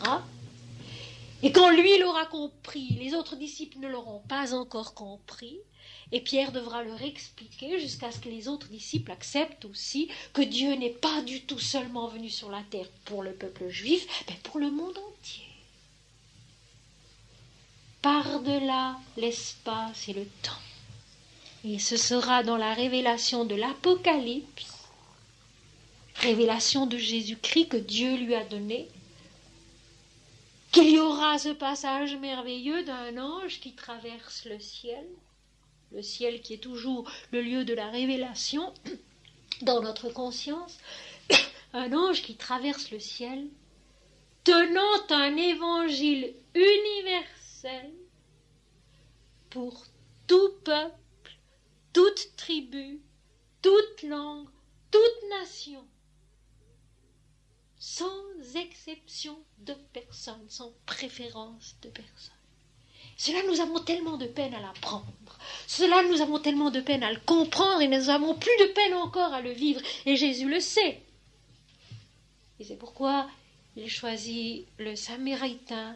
Speaker 1: Et quand lui l'aura compris, les autres disciples ne l'auront pas encore compris, et Pierre devra leur expliquer jusqu'à ce que les autres disciples acceptent aussi que Dieu n'est pas du tout seulement venu sur la terre pour le peuple juif, mais pour le monde entier. Par-delà l'espace et le temps. Et ce sera dans la révélation de l'Apocalypse, révélation de Jésus-Christ que Dieu lui a donnée, qu'il y aura ce passage merveilleux d'un ange qui traverse le ciel qui est toujours le lieu de la révélation dans notre conscience, un ange qui traverse le ciel, tenant un évangile universel pour tout peuple, toute tribu, toute langue, toute nation, sans exception de personne, sans préférence de personne. Cela, nous avons tellement de peine à l'apprendre. Cela, nous avons tellement de peine à le comprendre et nous avons plus de peine encore à le vivre. Et Jésus le sait. Et c'est pourquoi il choisit le Samaritain,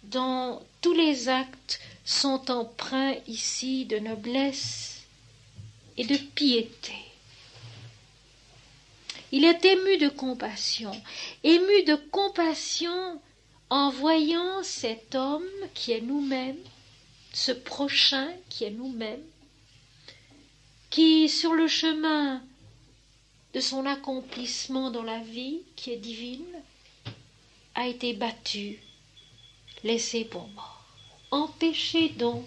Speaker 1: dont tous les actes sont empreints ici de noblesse et de piété. Il est ému de compassion en voyant cet homme qui est nous-mêmes, ce prochain qui est nous-mêmes, qui sur le chemin de son accomplissement dans la vie qui est divine, a été battu, laissé pour mort, empêché donc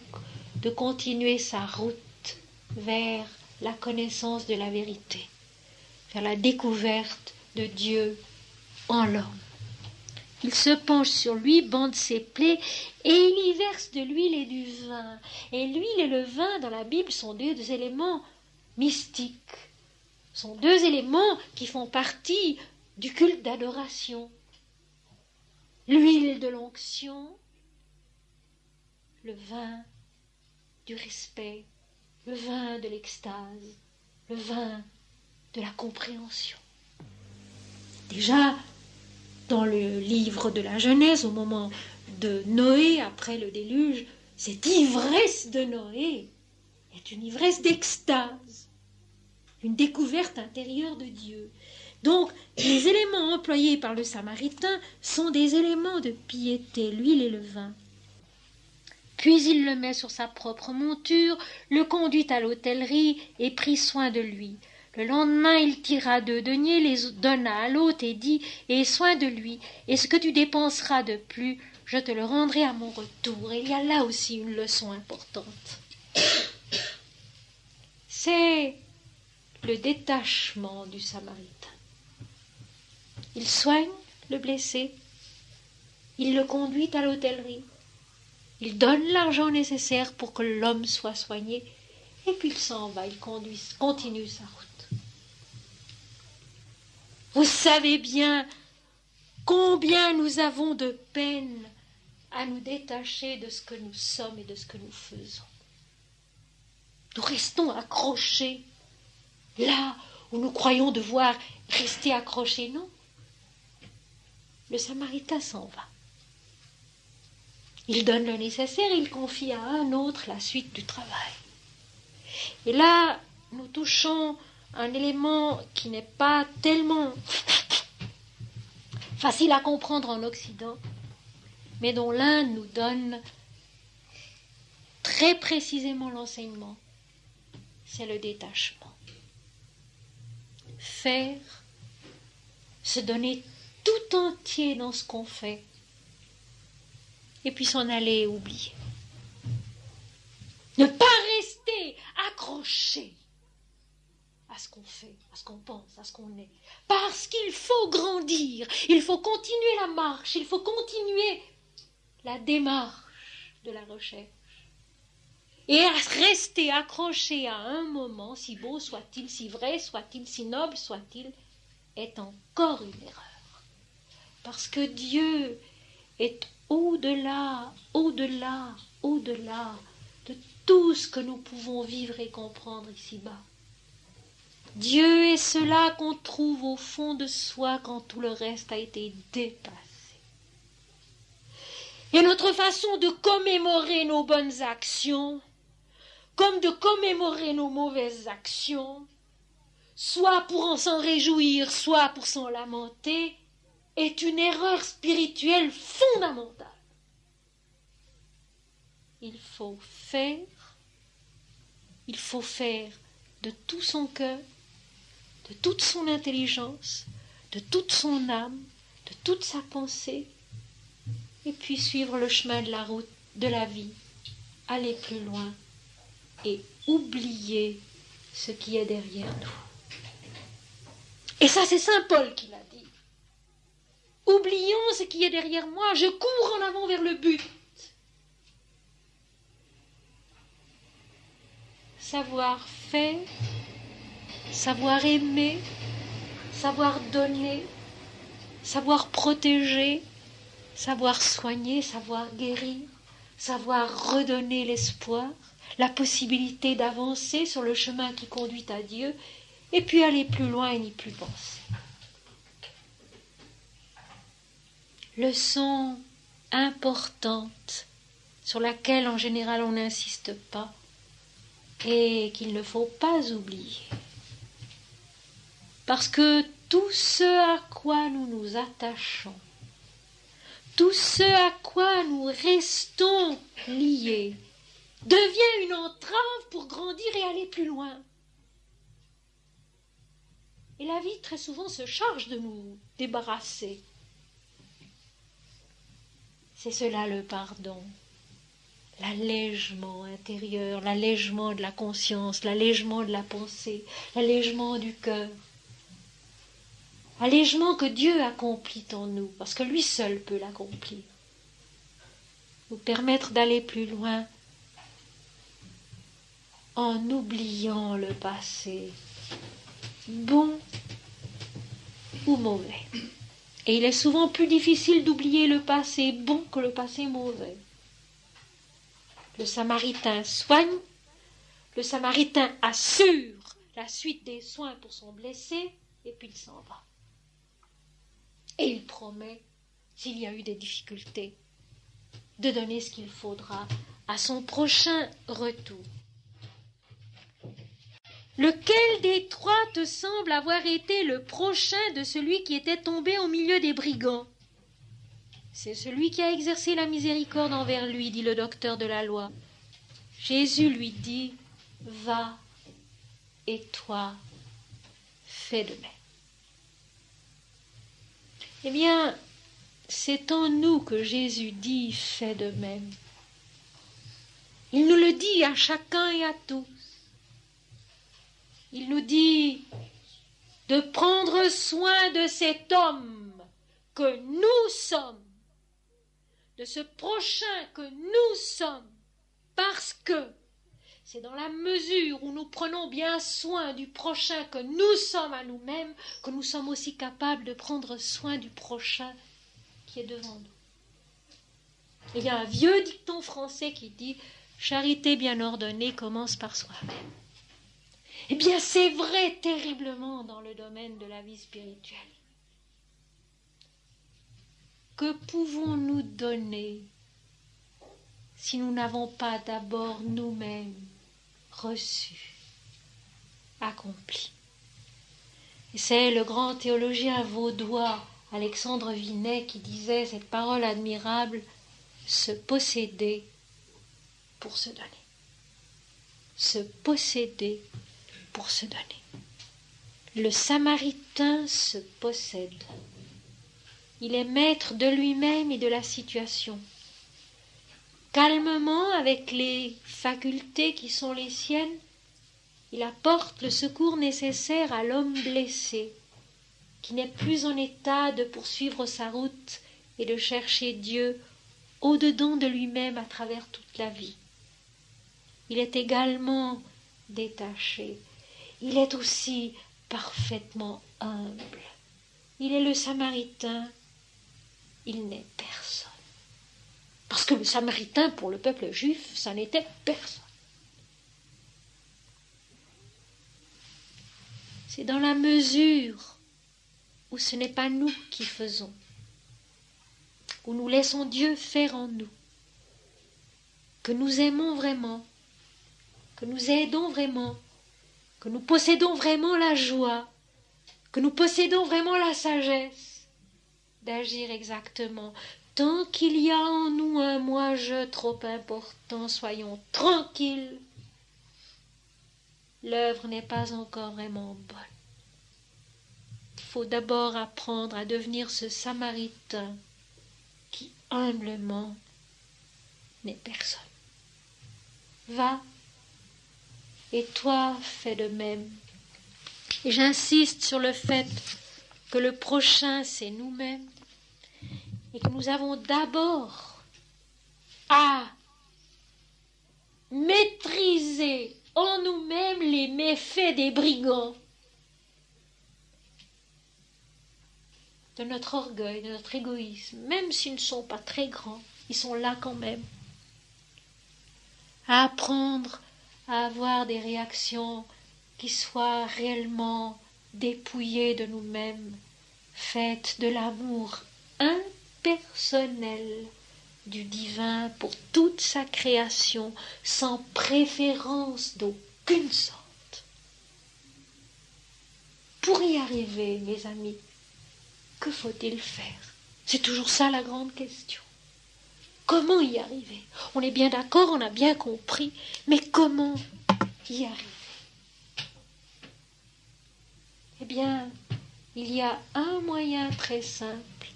Speaker 1: de continuer sa route vers la connaissance de la vérité, vers la découverte de Dieu en l'homme. Il se penche sur lui, bande ses plaies, et il y verse de l'huile et du vin. Et l'huile et le vin, dans la Bible, sont deux éléments mystiques, sont deux éléments qui font partie du culte d'adoration. L'huile de l'onction, le vin du respect, le vin de l'extase, le vin de la compréhension. Déjà, dans le livre de la Genèse, au moment de Noé, après le déluge, cette ivresse de Noé est une ivresse d'extase, une découverte intérieure de Dieu. Donc, les éléments employés par le Samaritain sont des éléments de piété, l'huile et le vin. Puis il le met sur sa propre monture, le conduit à l'hôtellerie et prit soin de lui. Le lendemain, il tira 2 deniers, les donna à l'hôte et dit « Aie soin de lui, et ce que tu dépenseras de plus, je te le rendrai à mon retour. » Et il y a là aussi une leçon importante. C'est le détachement du Samaritain. Il soigne le blessé, il le conduit à l'hôtellerie, il donne l'argent nécessaire pour que l'homme soit soigné, et puis il s'en va, il continue sa route. Vous savez bien combien nous avons de peine à nous détacher de ce que nous sommes et de ce que nous faisons. Nous restons accrochés là où nous croyons devoir rester accrochés, non. Le Samaritain s'en va. Il donne le nécessaire, il confie à un autre la suite du travail. Et là, nous touchons un élément qui n'est pas tellement facile à comprendre en Occident, mais dont l'Inde nous donne très précisément l'enseignement, c'est le détachement. Faire, se donner tout entier dans ce qu'on fait, et puis s'en aller et oublier. Ne pas rester accroché à ce qu'on fait, à ce qu'on pense, à ce qu'on est. Parce qu'il faut grandir, il faut continuer la marche, il faut continuer la démarche de la recherche. Et à rester accroché à un moment, si beau soit-il, si vrai soit-il, si noble soit-il, est encore une erreur. Parce que Dieu est au-delà, au-delà, au-delà de tout ce que nous pouvons vivre et comprendre ici-bas. Dieu est cela qu'on trouve au fond de soi quand tout le reste a été dépassé. Et notre façon de commémorer nos bonnes actions, comme de commémorer nos mauvaises actions, soit pour en s'en réjouir, soit pour s'en lamenter, est une erreur spirituelle fondamentale. Il faut faire de tout son cœur, de toute son intelligence, de toute son âme, de toute sa pensée, et puis suivre le chemin de la route de la vie, aller plus loin et oublier ce qui est derrière nous. Et ça, c'est Saint Paul qui l'a dit. Oublions ce qui est derrière moi, je cours en avant vers le but. Savoir faire, savoir aimer, savoir donner, savoir protéger, savoir soigner, savoir guérir, savoir redonner l'espoir, la possibilité d'avancer sur le chemin qui conduit à Dieu, et puis aller plus loin et n'y plus penser. Leçon importante sur laquelle en général on n'insiste pas et qu'il ne faut pas oublier. Parce que tout ce à quoi nous nous attachons, tout ce à quoi nous restons liés, devient une entrave pour grandir et aller plus loin. Et la vie très souvent se charge de nous débarrasser. C'est cela le pardon, l'allègement intérieur, l'allègement de la conscience, l'allègement de la pensée, l'allègement du cœur. Allègement que Dieu accomplit en nous, parce que lui seul peut l'accomplir. Nous permettre d'aller plus loin en oubliant le passé, bon ou mauvais. Et il est souvent plus difficile d'oublier le passé bon que le passé mauvais. Le Samaritain soigne, le Samaritain assure la suite des soins pour son blessé, et puis il s'en va. Et il promet, s'il y a eu des difficultés, de donner ce qu'il faudra à son prochain retour. Lequel des trois te semble avoir été le prochain de celui qui était tombé au milieu des brigands? C'est celui qui a exercé la miséricorde envers lui, dit le docteur de la loi. Jésus lui dit, va, et toi, fais de même. Eh bien, c'est en nous que Jésus dit, fais de même. Il nous le dit à chacun et à tous. Il nous dit de prendre soin de cet homme que nous sommes, de ce prochain que nous sommes, parce que c'est dans la mesure où nous prenons bien soin du prochain que nous sommes à nous-mêmes que nous sommes aussi capables de prendre soin du prochain qui est devant nous. Il y a un vieux dicton français qui dit « Charité bien ordonnée commence par soi-même ». Eh bien, c'est vrai terriblement dans le domaine de la vie spirituelle. Que pouvons-nous donner si nous n'avons pas d'abord nous-mêmes reçu, accompli? Et c'est le grand théologien vaudois Alexandre Vinet qui disait cette parole admirable, se posséder pour se donner. Se posséder pour se donner. Le Samaritain se possède. Il est maître de lui-même et de la situation. Calmement, avec les facultés qui sont les siennes, il apporte le secours nécessaire à l'homme blessé, qui n'est plus en état de poursuivre sa route et de chercher Dieu au-dedans de lui-même à travers toute la vie. Il est également détaché. Il est aussi parfaitement humble. Il est le Samaritain il n'est personne. Parce que le Samaritain, pour le peuple juif, ça n'était personne. C'est dans la mesure où ce n'est pas nous qui faisons, où nous laissons Dieu faire en nous, que nous aimons vraiment, que nous aidons vraiment, que nous possédons vraiment la joie, que nous possédons vraiment la sagesse d'agir exactement. Tant qu'il y a en nous un moi-je trop important, soyons tranquilles. L'œuvre n'est pas encore vraiment bonne. Il faut d'abord apprendre à devenir ce Samaritain qui humblement n'est personne. Va, et toi fais de même. Et j'insiste sur le fait que le prochain, c'est nous-mêmes, et que nous avons d'abord à maîtriser en nous-mêmes les méfaits des brigands, de notre orgueil, de notre égoïsme, même s'ils ne sont pas très grands, ils sont là quand même. À apprendre à avoir des réactions qui soient réellement dépouillées de nous-mêmes, faites de l'amour impersonnel du divin pour toute sa création, sans préférence d'aucune sorte. Pour y arriver, mes amis, que faut-il faire? C'est toujours ça la grande question. Comment y arriver? On est bien d'accord, on a bien compris, mais comment y arriver? Eh bien, il y a un moyen très simple,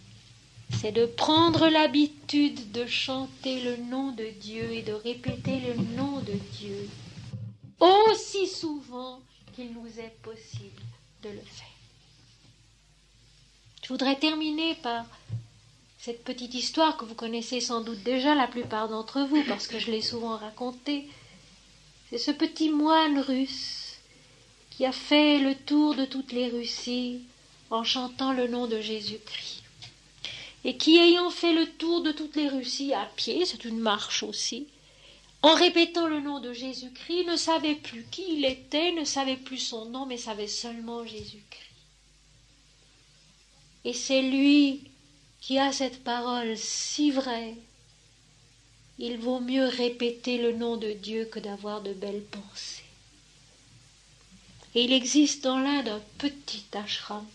Speaker 1: c'est de prendre l'habitude de chanter le nom de Dieu et de répéter le nom de Dieu aussi souvent qu'il nous est possible de le faire. Je voudrais terminer par cette petite histoire que vous connaissez sans doute déjà la plupart d'entre vous, parce que je l'ai souvent racontée. C'est ce petit moine russe qui a fait le tour de toutes les Russies en chantant le nom de Jésus-Christ. Et qui, ayant fait le tour de toutes les Russies à pied, c'est une marche aussi, en répétant le nom de Jésus-Christ, ne savait plus qui il était, ne savait plus son nom, mais savait seulement Jésus-Christ. Et c'est lui qui a cette parole si vraie. Il vaut mieux répéter le nom de Dieu que d'avoir de belles pensées. Et il existe dans l'Inde un petit ashram,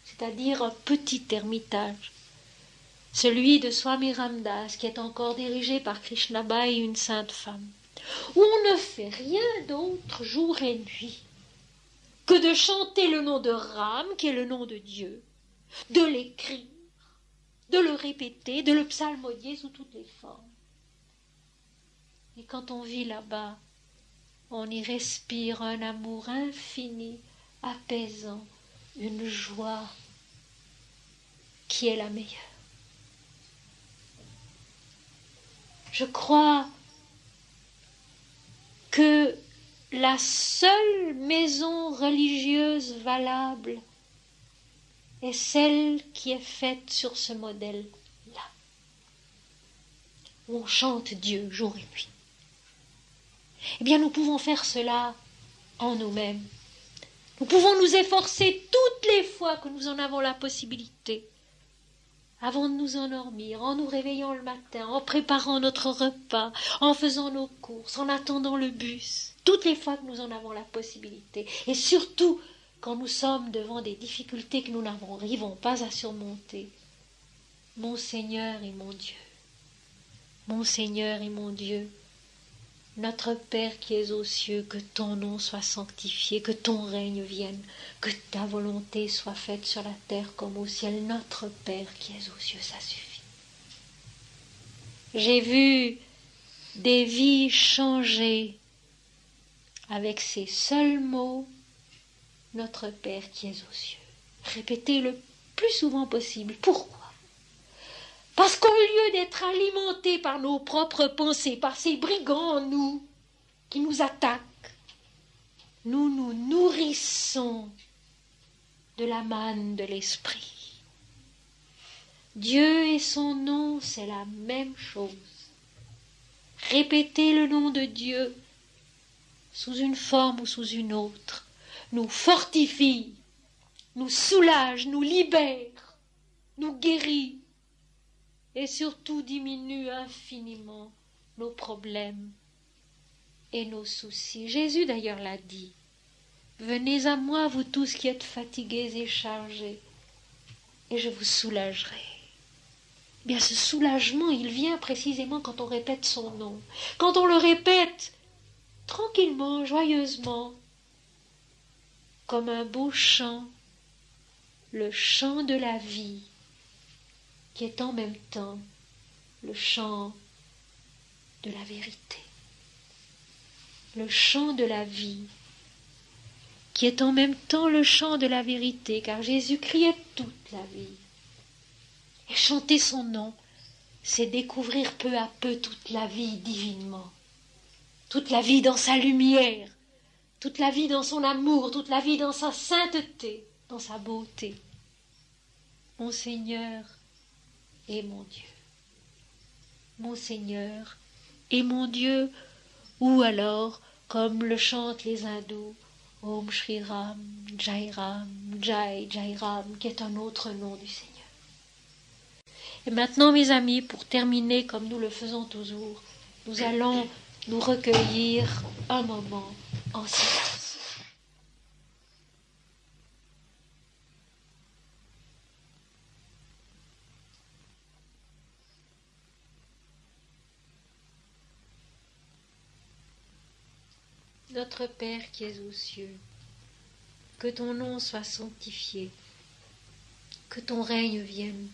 Speaker 1: c'est-à-dire un petit ermitage, celui de Swami Ramdas, qui est encore dirigé par Krishnabai, une sainte femme, où on ne fait rien d'autre jour et nuit que de chanter le nom de Ram, qui est le nom de Dieu, de l'écrire, de le répéter, de le psalmodier sous toutes les formes. Et quand on vit là-bas, on y respire un amour infini, apaisant, une joie qui est la meilleure. Je crois que la seule maison religieuse valable est celle qui est faite sur ce modèle-là, où on chante Dieu jour et nuit. Eh bien, nous pouvons faire cela en nous-mêmes. Nous pouvons nous efforcer toutes les fois que nous en avons la possibilité, avant de nous endormir, en nous réveillant le matin, en préparant notre repas, en faisant nos courses, en attendant le bus, toutes les fois que nous en avons la possibilité, et surtout quand nous sommes devant des difficultés que nous n'arrivons pas à surmonter. Mon Seigneur et mon Dieu, mon Seigneur et mon Dieu, notre Père qui es aux cieux, que ton nom soit sanctifié, que ton règne vienne, que ta volonté soit faite sur la terre comme au ciel. Notre Père qui es aux cieux, ça suffit. J'ai vu des vies changer avec ces seuls mots, notre Père qui es aux cieux. Répétez le plus souvent possible. Pourquoi ? Parce qu'au lieu d'être alimentés par nos propres pensées, par ces brigands en nous, qui nous attaquent, nous nous nourrissons de la manne de l'esprit. Dieu et son nom, c'est la même chose. Répéter le nom de Dieu, sous une forme ou sous une autre, nous fortifie, nous soulage, nous libère, nous guérit et surtout diminue infiniment nos problèmes et nos soucis. Jésus d'ailleurs l'a dit. Venez à moi, vous tous qui êtes fatigués et chargés, et je vous soulagerai. Bien, ce soulagement, il vient précisément quand on répète son nom. Quand on le répète tranquillement, joyeusement, comme un beau chant, le chant de la vie, qui est en même temps le chant de la vérité. Le chant de la vie, qui est en même temps le chant de la vérité, car Jésus criait toute la vie. Et chanter son nom, c'est découvrir peu à peu toute la vie divinement, toute la vie dans sa lumière, toute la vie dans son amour, toute la vie dans sa sainteté, dans sa beauté. Mon Seigneur est mon Dieu. Mon Seigneur est mon Dieu, ou alors, comme le chantent les hindous, Om Shri Ram, Jai Ram, Jai Jai Ram, qui est un autre nom du Seigneur. Et maintenant, mes amis, pour terminer comme nous le faisons toujours, nous allons nous recueillir un moment en silence. Notre Père qui es aux cieux, que ton nom soit sanctifié, que ton règne vienne,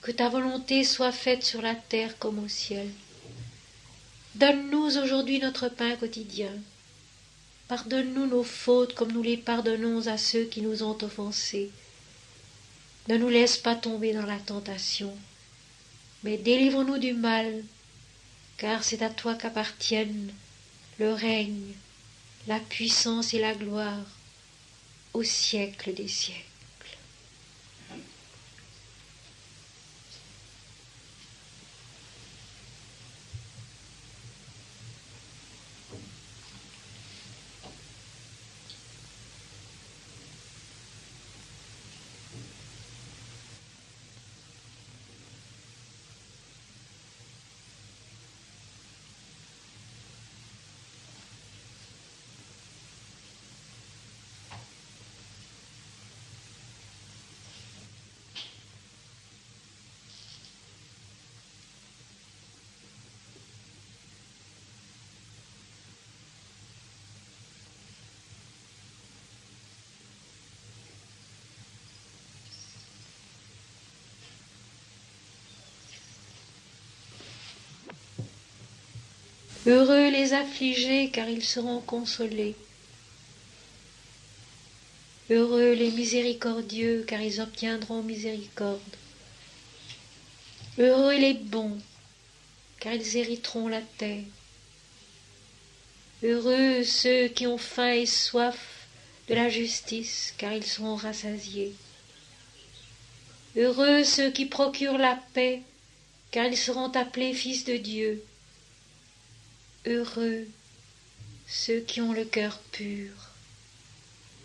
Speaker 1: que ta volonté soit faite sur la terre comme au ciel. Donne-nous aujourd'hui notre pain quotidien. Pardonne-nous nos fautes comme nous les pardonnons à ceux qui nous ont offensés. Ne nous laisse pas tomber dans la tentation, mais délivre-nous du mal, car c'est à toi qu'appartiennent le règne, la puissance et la gloire au siècle des siècles. Heureux les affligés, car ils seront consolés. Heureux les miséricordieux, car ils obtiendront miséricorde. Heureux les bons, car ils hériteront la terre. Heureux ceux qui ont faim et soif de la justice, car ils seront rassasiés. Heureux ceux qui procurent la paix, car ils seront appelés fils de Dieu. Heureux ceux qui ont le cœur pur,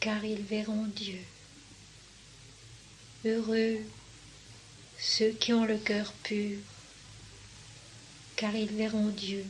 Speaker 1: car ils verront Dieu. Heureux ceux qui ont le cœur pur, car ils verront Dieu.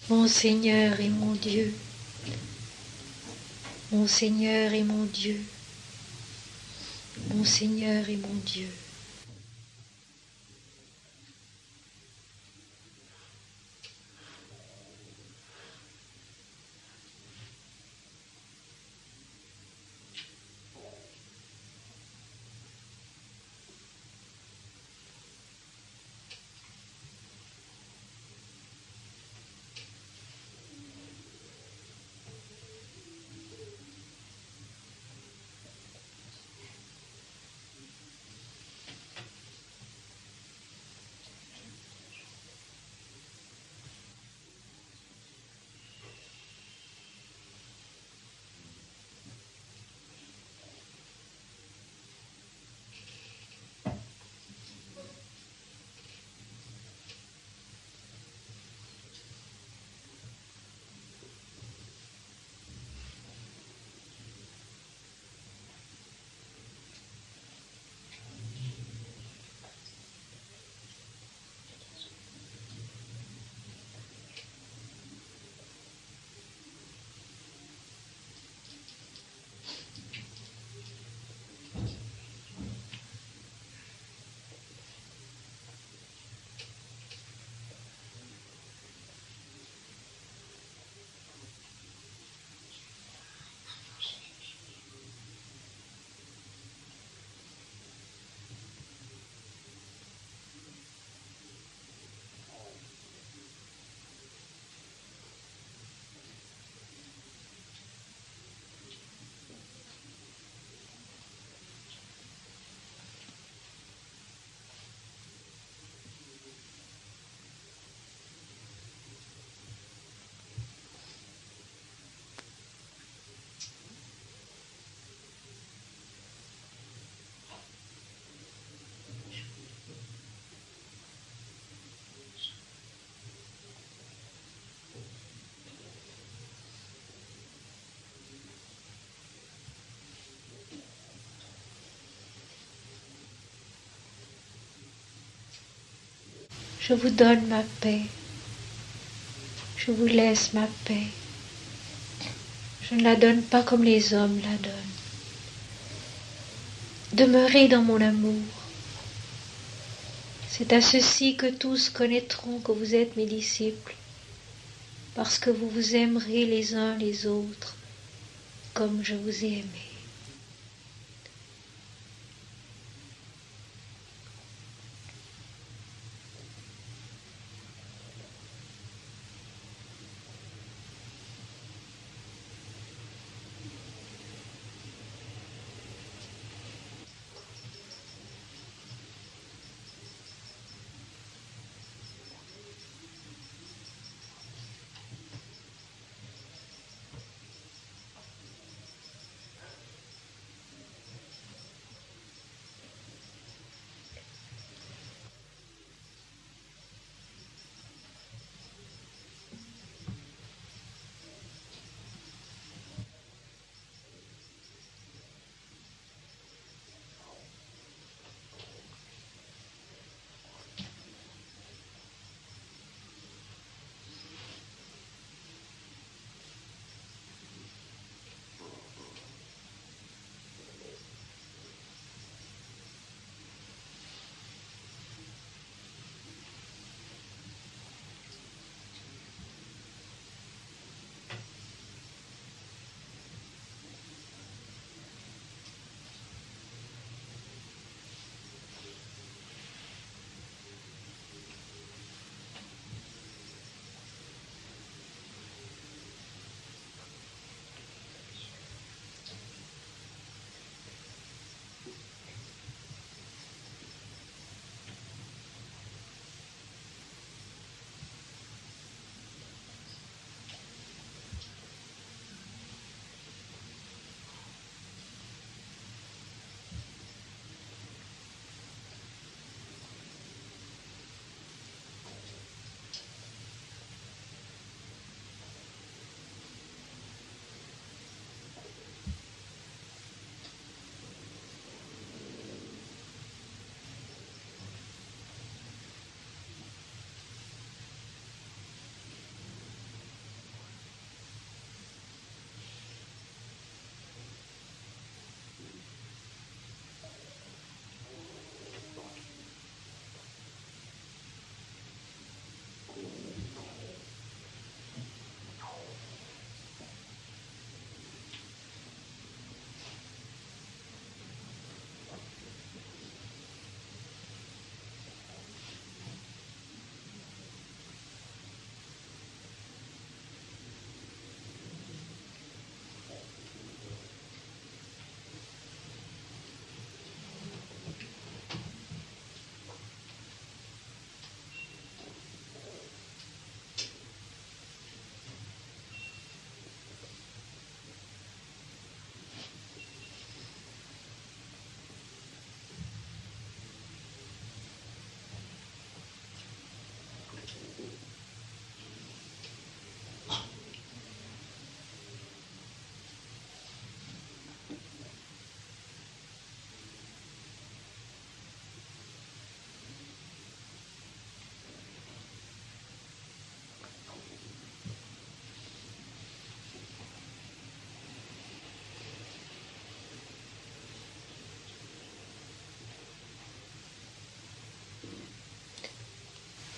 Speaker 1: Mon Seigneur est mon Dieu, mon Seigneur est mon Dieu, mon Seigneur est mon Dieu. Je vous donne ma paix. Je vous laisse ma paix. Je ne la donne pas comme les hommes la donnent. Demeurez dans mon amour. C'est à ceci que tous connaîtront que vous êtes mes disciples, parce que vous vous aimerez les uns les autres comme je vous ai aimé.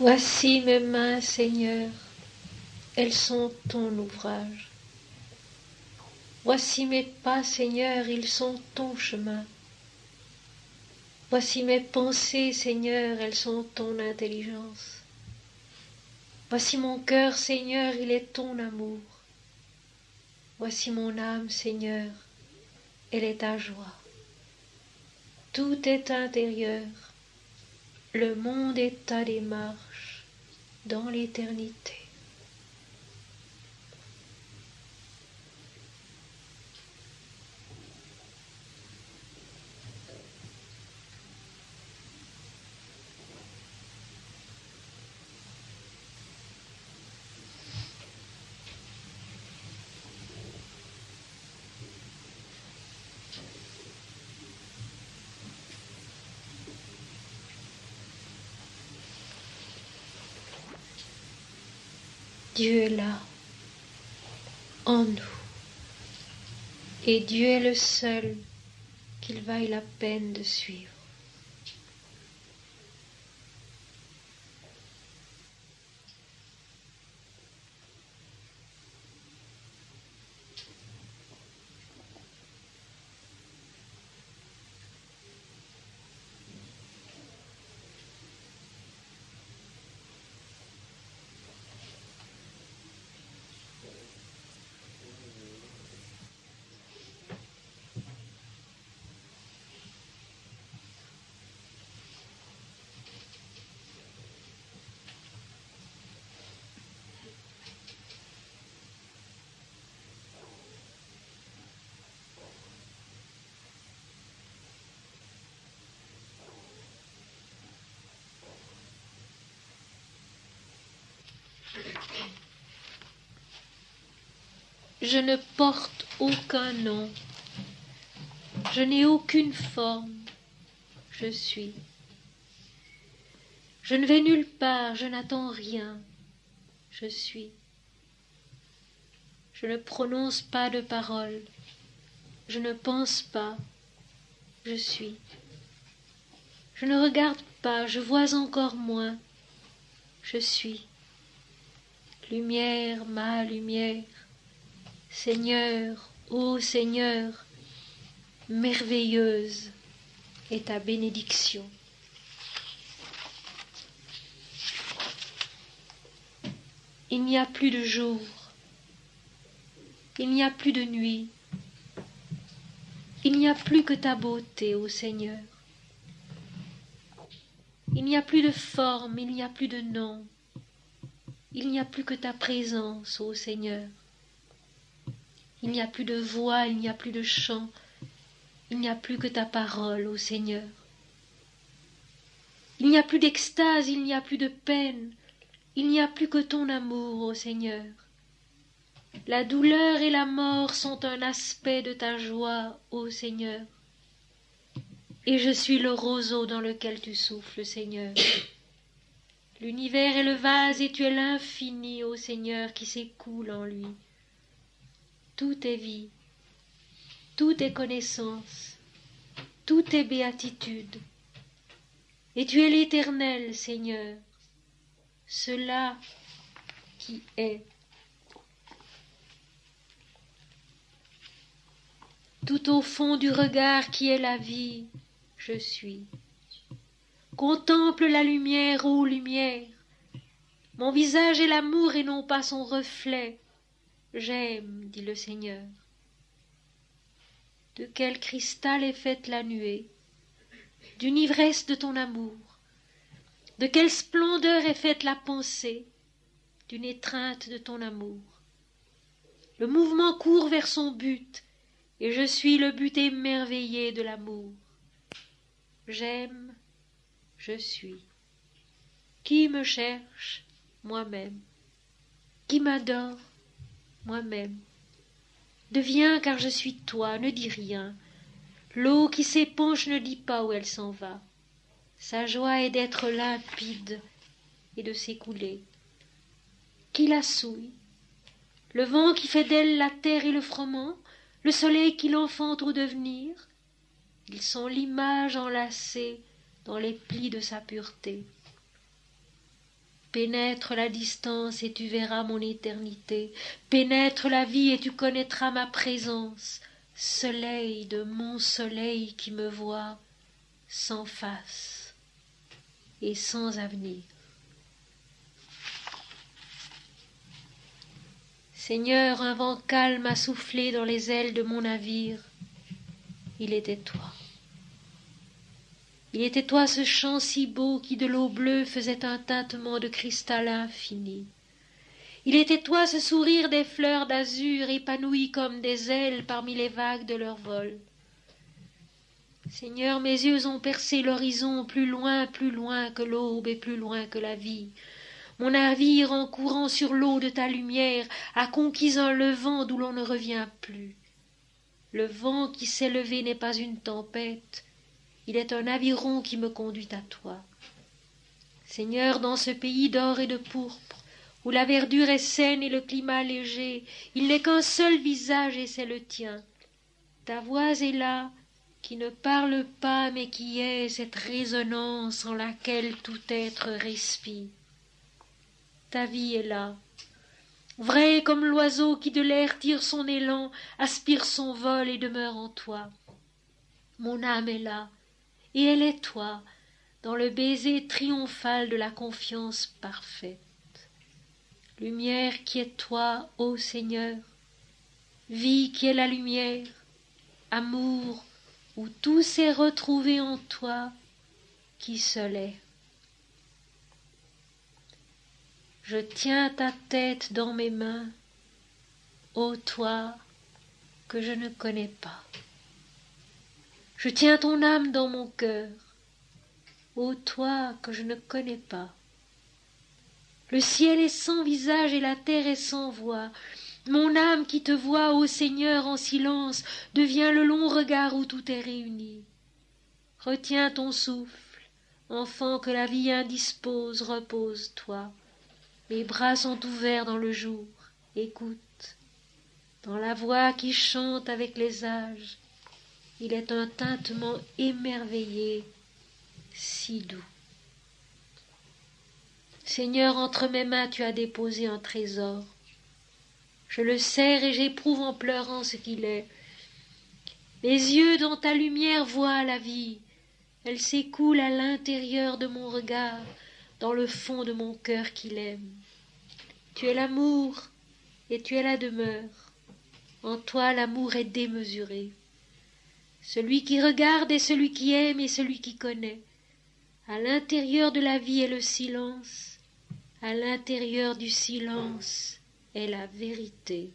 Speaker 1: Voici mes mains, Seigneur, elles sont ton ouvrage. Voici mes pas, Seigneur, ils sont ton chemin. Voici mes pensées, Seigneur, elles sont ton intelligence. Voici mon cœur, Seigneur, il est ton amour. Voici mon âme, Seigneur, elle est ta joie. Tout est intérieur, le monde est ta démarche dans l'éternité. Dieu est là, en nous. Et Dieu est le seul qu'il vaille la peine de suivre. Je ne porte aucun nom, je n'ai aucune forme, je suis. Je ne vais nulle part, je n'attends rien, je suis. Je ne prononce pas de paroles, je ne pense pas, je suis. Je ne regarde pas, je vois encore moins, je suis. Lumière, ma lumière, Seigneur, ô Seigneur, merveilleuse est ta bénédiction. Il n'y a plus de jour, il n'y a plus de nuit, il n'y a plus que ta beauté, ô Seigneur. Il n'y a plus de forme, il n'y a plus de nom, il n'y a plus que ta présence, ô Seigneur. Il n'y a plus de voix, il n'y a plus de chant, il n'y a plus que ta parole, ô Seigneur. Il n'y a plus d'extase, il n'y a plus de peine, il n'y a plus que ton amour, ô Seigneur. La douleur et la mort sont un aspect de ta joie, ô Seigneur. Et je suis le roseau dans lequel tu souffles, Seigneur. L'univers est le vase et tu es l'infini, ô Seigneur, qui s'écoule en lui. Tout est vie, tout est connaissance, tout est béatitude. Et tu es l'Éternel, Seigneur, cela qui est. Tout au fond du regard qui est la vie, je suis. Contemple la lumière, ô lumière. Mon visage est l'amour et non pas son reflet. J'aime, dit le Seigneur. De quel cristal est faite la nuée? D'une ivresse de ton amour. De quelle splendeur est faite la pensée? D'une étreinte de ton amour. Le mouvement court vers son but, et je suis le but émerveillé de l'amour. J'aime, je suis. Qui me cherche? Moi-même. Qui m'adore? Moi-même. Deviens, car je suis toi, ne dis rien. L'eau qui s'épanche ne dit pas où elle s'en va. Sa joie est d'être limpide et de s'écouler. Qui la souille? Le vent qui fait d'elle la terre et le froment, le soleil qui l'enfante au devenir. Ils sont l'image enlacée dans les plis de sa pureté. Pénètre la distance et tu verras mon éternité. Pénètre la vie et tu connaîtras ma présence. Soleil de mon soleil qui me voit sans face et sans avenir. Seigneur, un vent calme a soufflé dans les ailes de mon navire. Il était toi. Il était toi ce chant si beau qui de l'eau bleue faisait un tintement de cristal infini. Il était toi ce sourire des fleurs d'azur épanouies comme des ailes parmi les vagues de leur vol. Seigneur, mes yeux ont percé l'horizon plus loin que l'aube et plus loin que la vie. Mon navire, en courant sur l'eau de ta lumière, a conquis un levant d'où l'on ne revient plus. Le vent qui s'est levé n'est pas une tempête, il est un aviron qui me conduit à toi. Seigneur, dans ce pays d'or et de pourpre, où la verdure est saine et le climat léger, il n'est qu'un seul visage et c'est le tien. Ta voix est là, qui ne parle pas mais qui est cette résonance en laquelle tout être respire. Ta vie est là, vraie comme l'oiseau qui de l'air tire son élan, aspire son vol et demeure en toi. Mon âme est là, et elle est toi, dans le baiser triomphal de la confiance parfaite. Lumière qui est toi, ô Seigneur, vie qui est la lumière, amour où tout s'est retrouvé en toi, qui seul est. Je tiens ta tête dans mes mains, ô toi que je ne connais pas. Je tiens ton âme dans mon cœur, ô toi que je ne connais pas. Le ciel est sans visage et la terre est sans voix. Mon âme qui te voit, ô Seigneur, en silence, devient le long regard où tout est réuni. Retiens ton souffle, enfant que la vie indispose, repose-toi. Mes bras sont ouverts dans le jour, écoute. Dans la voix qui chante avec les âges, il est un tintement émerveillé, si doux. Seigneur, entre mes mains tu as déposé un trésor. Je le serre et j'éprouve en pleurant ce qu'il est. Mes yeux dans ta lumière voient la vie. Elle s'écoule à l'intérieur de mon regard, dans le fond de mon cœur qui l'aime. Tu es l'amour et tu es la demeure. En toi l'amour est démesuré. Celui qui regarde est celui qui aime et celui qui connaît. À l'intérieur de la vie est le silence. À l'intérieur du silence est la vérité.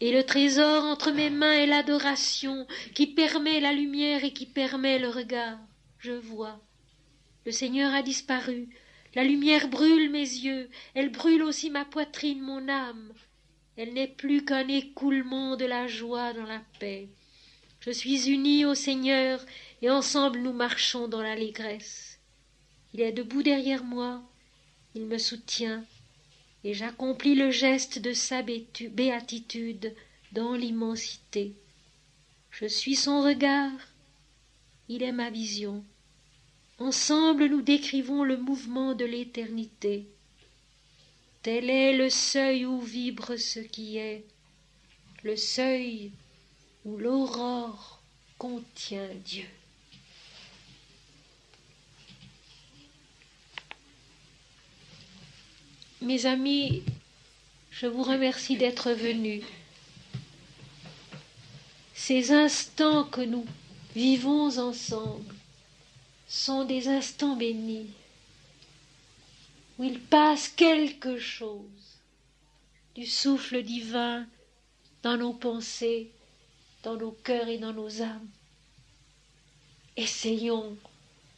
Speaker 1: Et le trésor entre mes mains est l'adoration qui permet la lumière et qui permet le regard. Je vois. Le Seigneur a disparu. La lumière brûle mes yeux. Elle brûle aussi ma poitrine, mon âme. Elle n'est plus qu'un écoulement de la joie dans la paix. Je suis unie au Seigneur et ensemble nous marchons dans l'allégresse. Il est debout derrière moi. Il me soutient. Et j'accomplis le geste de sa béatitude dans l'immensité. Je suis son regard, il est ma vision. Ensemble nous décrivons le mouvement de l'éternité. Tel est le seuil où vibre ce qui est, le seuil où l'aurore contient Dieu. Mes amis, je vous remercie d'être venus. Ces instants que nous vivons ensemble sont des instants bénis, où il passe quelque chose du souffle divin dans nos pensées, dans nos cœurs et dans nos âmes. Essayons,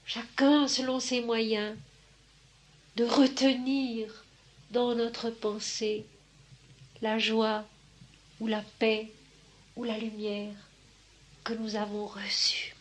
Speaker 1: chacun selon ses moyens, de retenir dans notre pensée la joie ou la paix ou la lumière que nous avons reçue.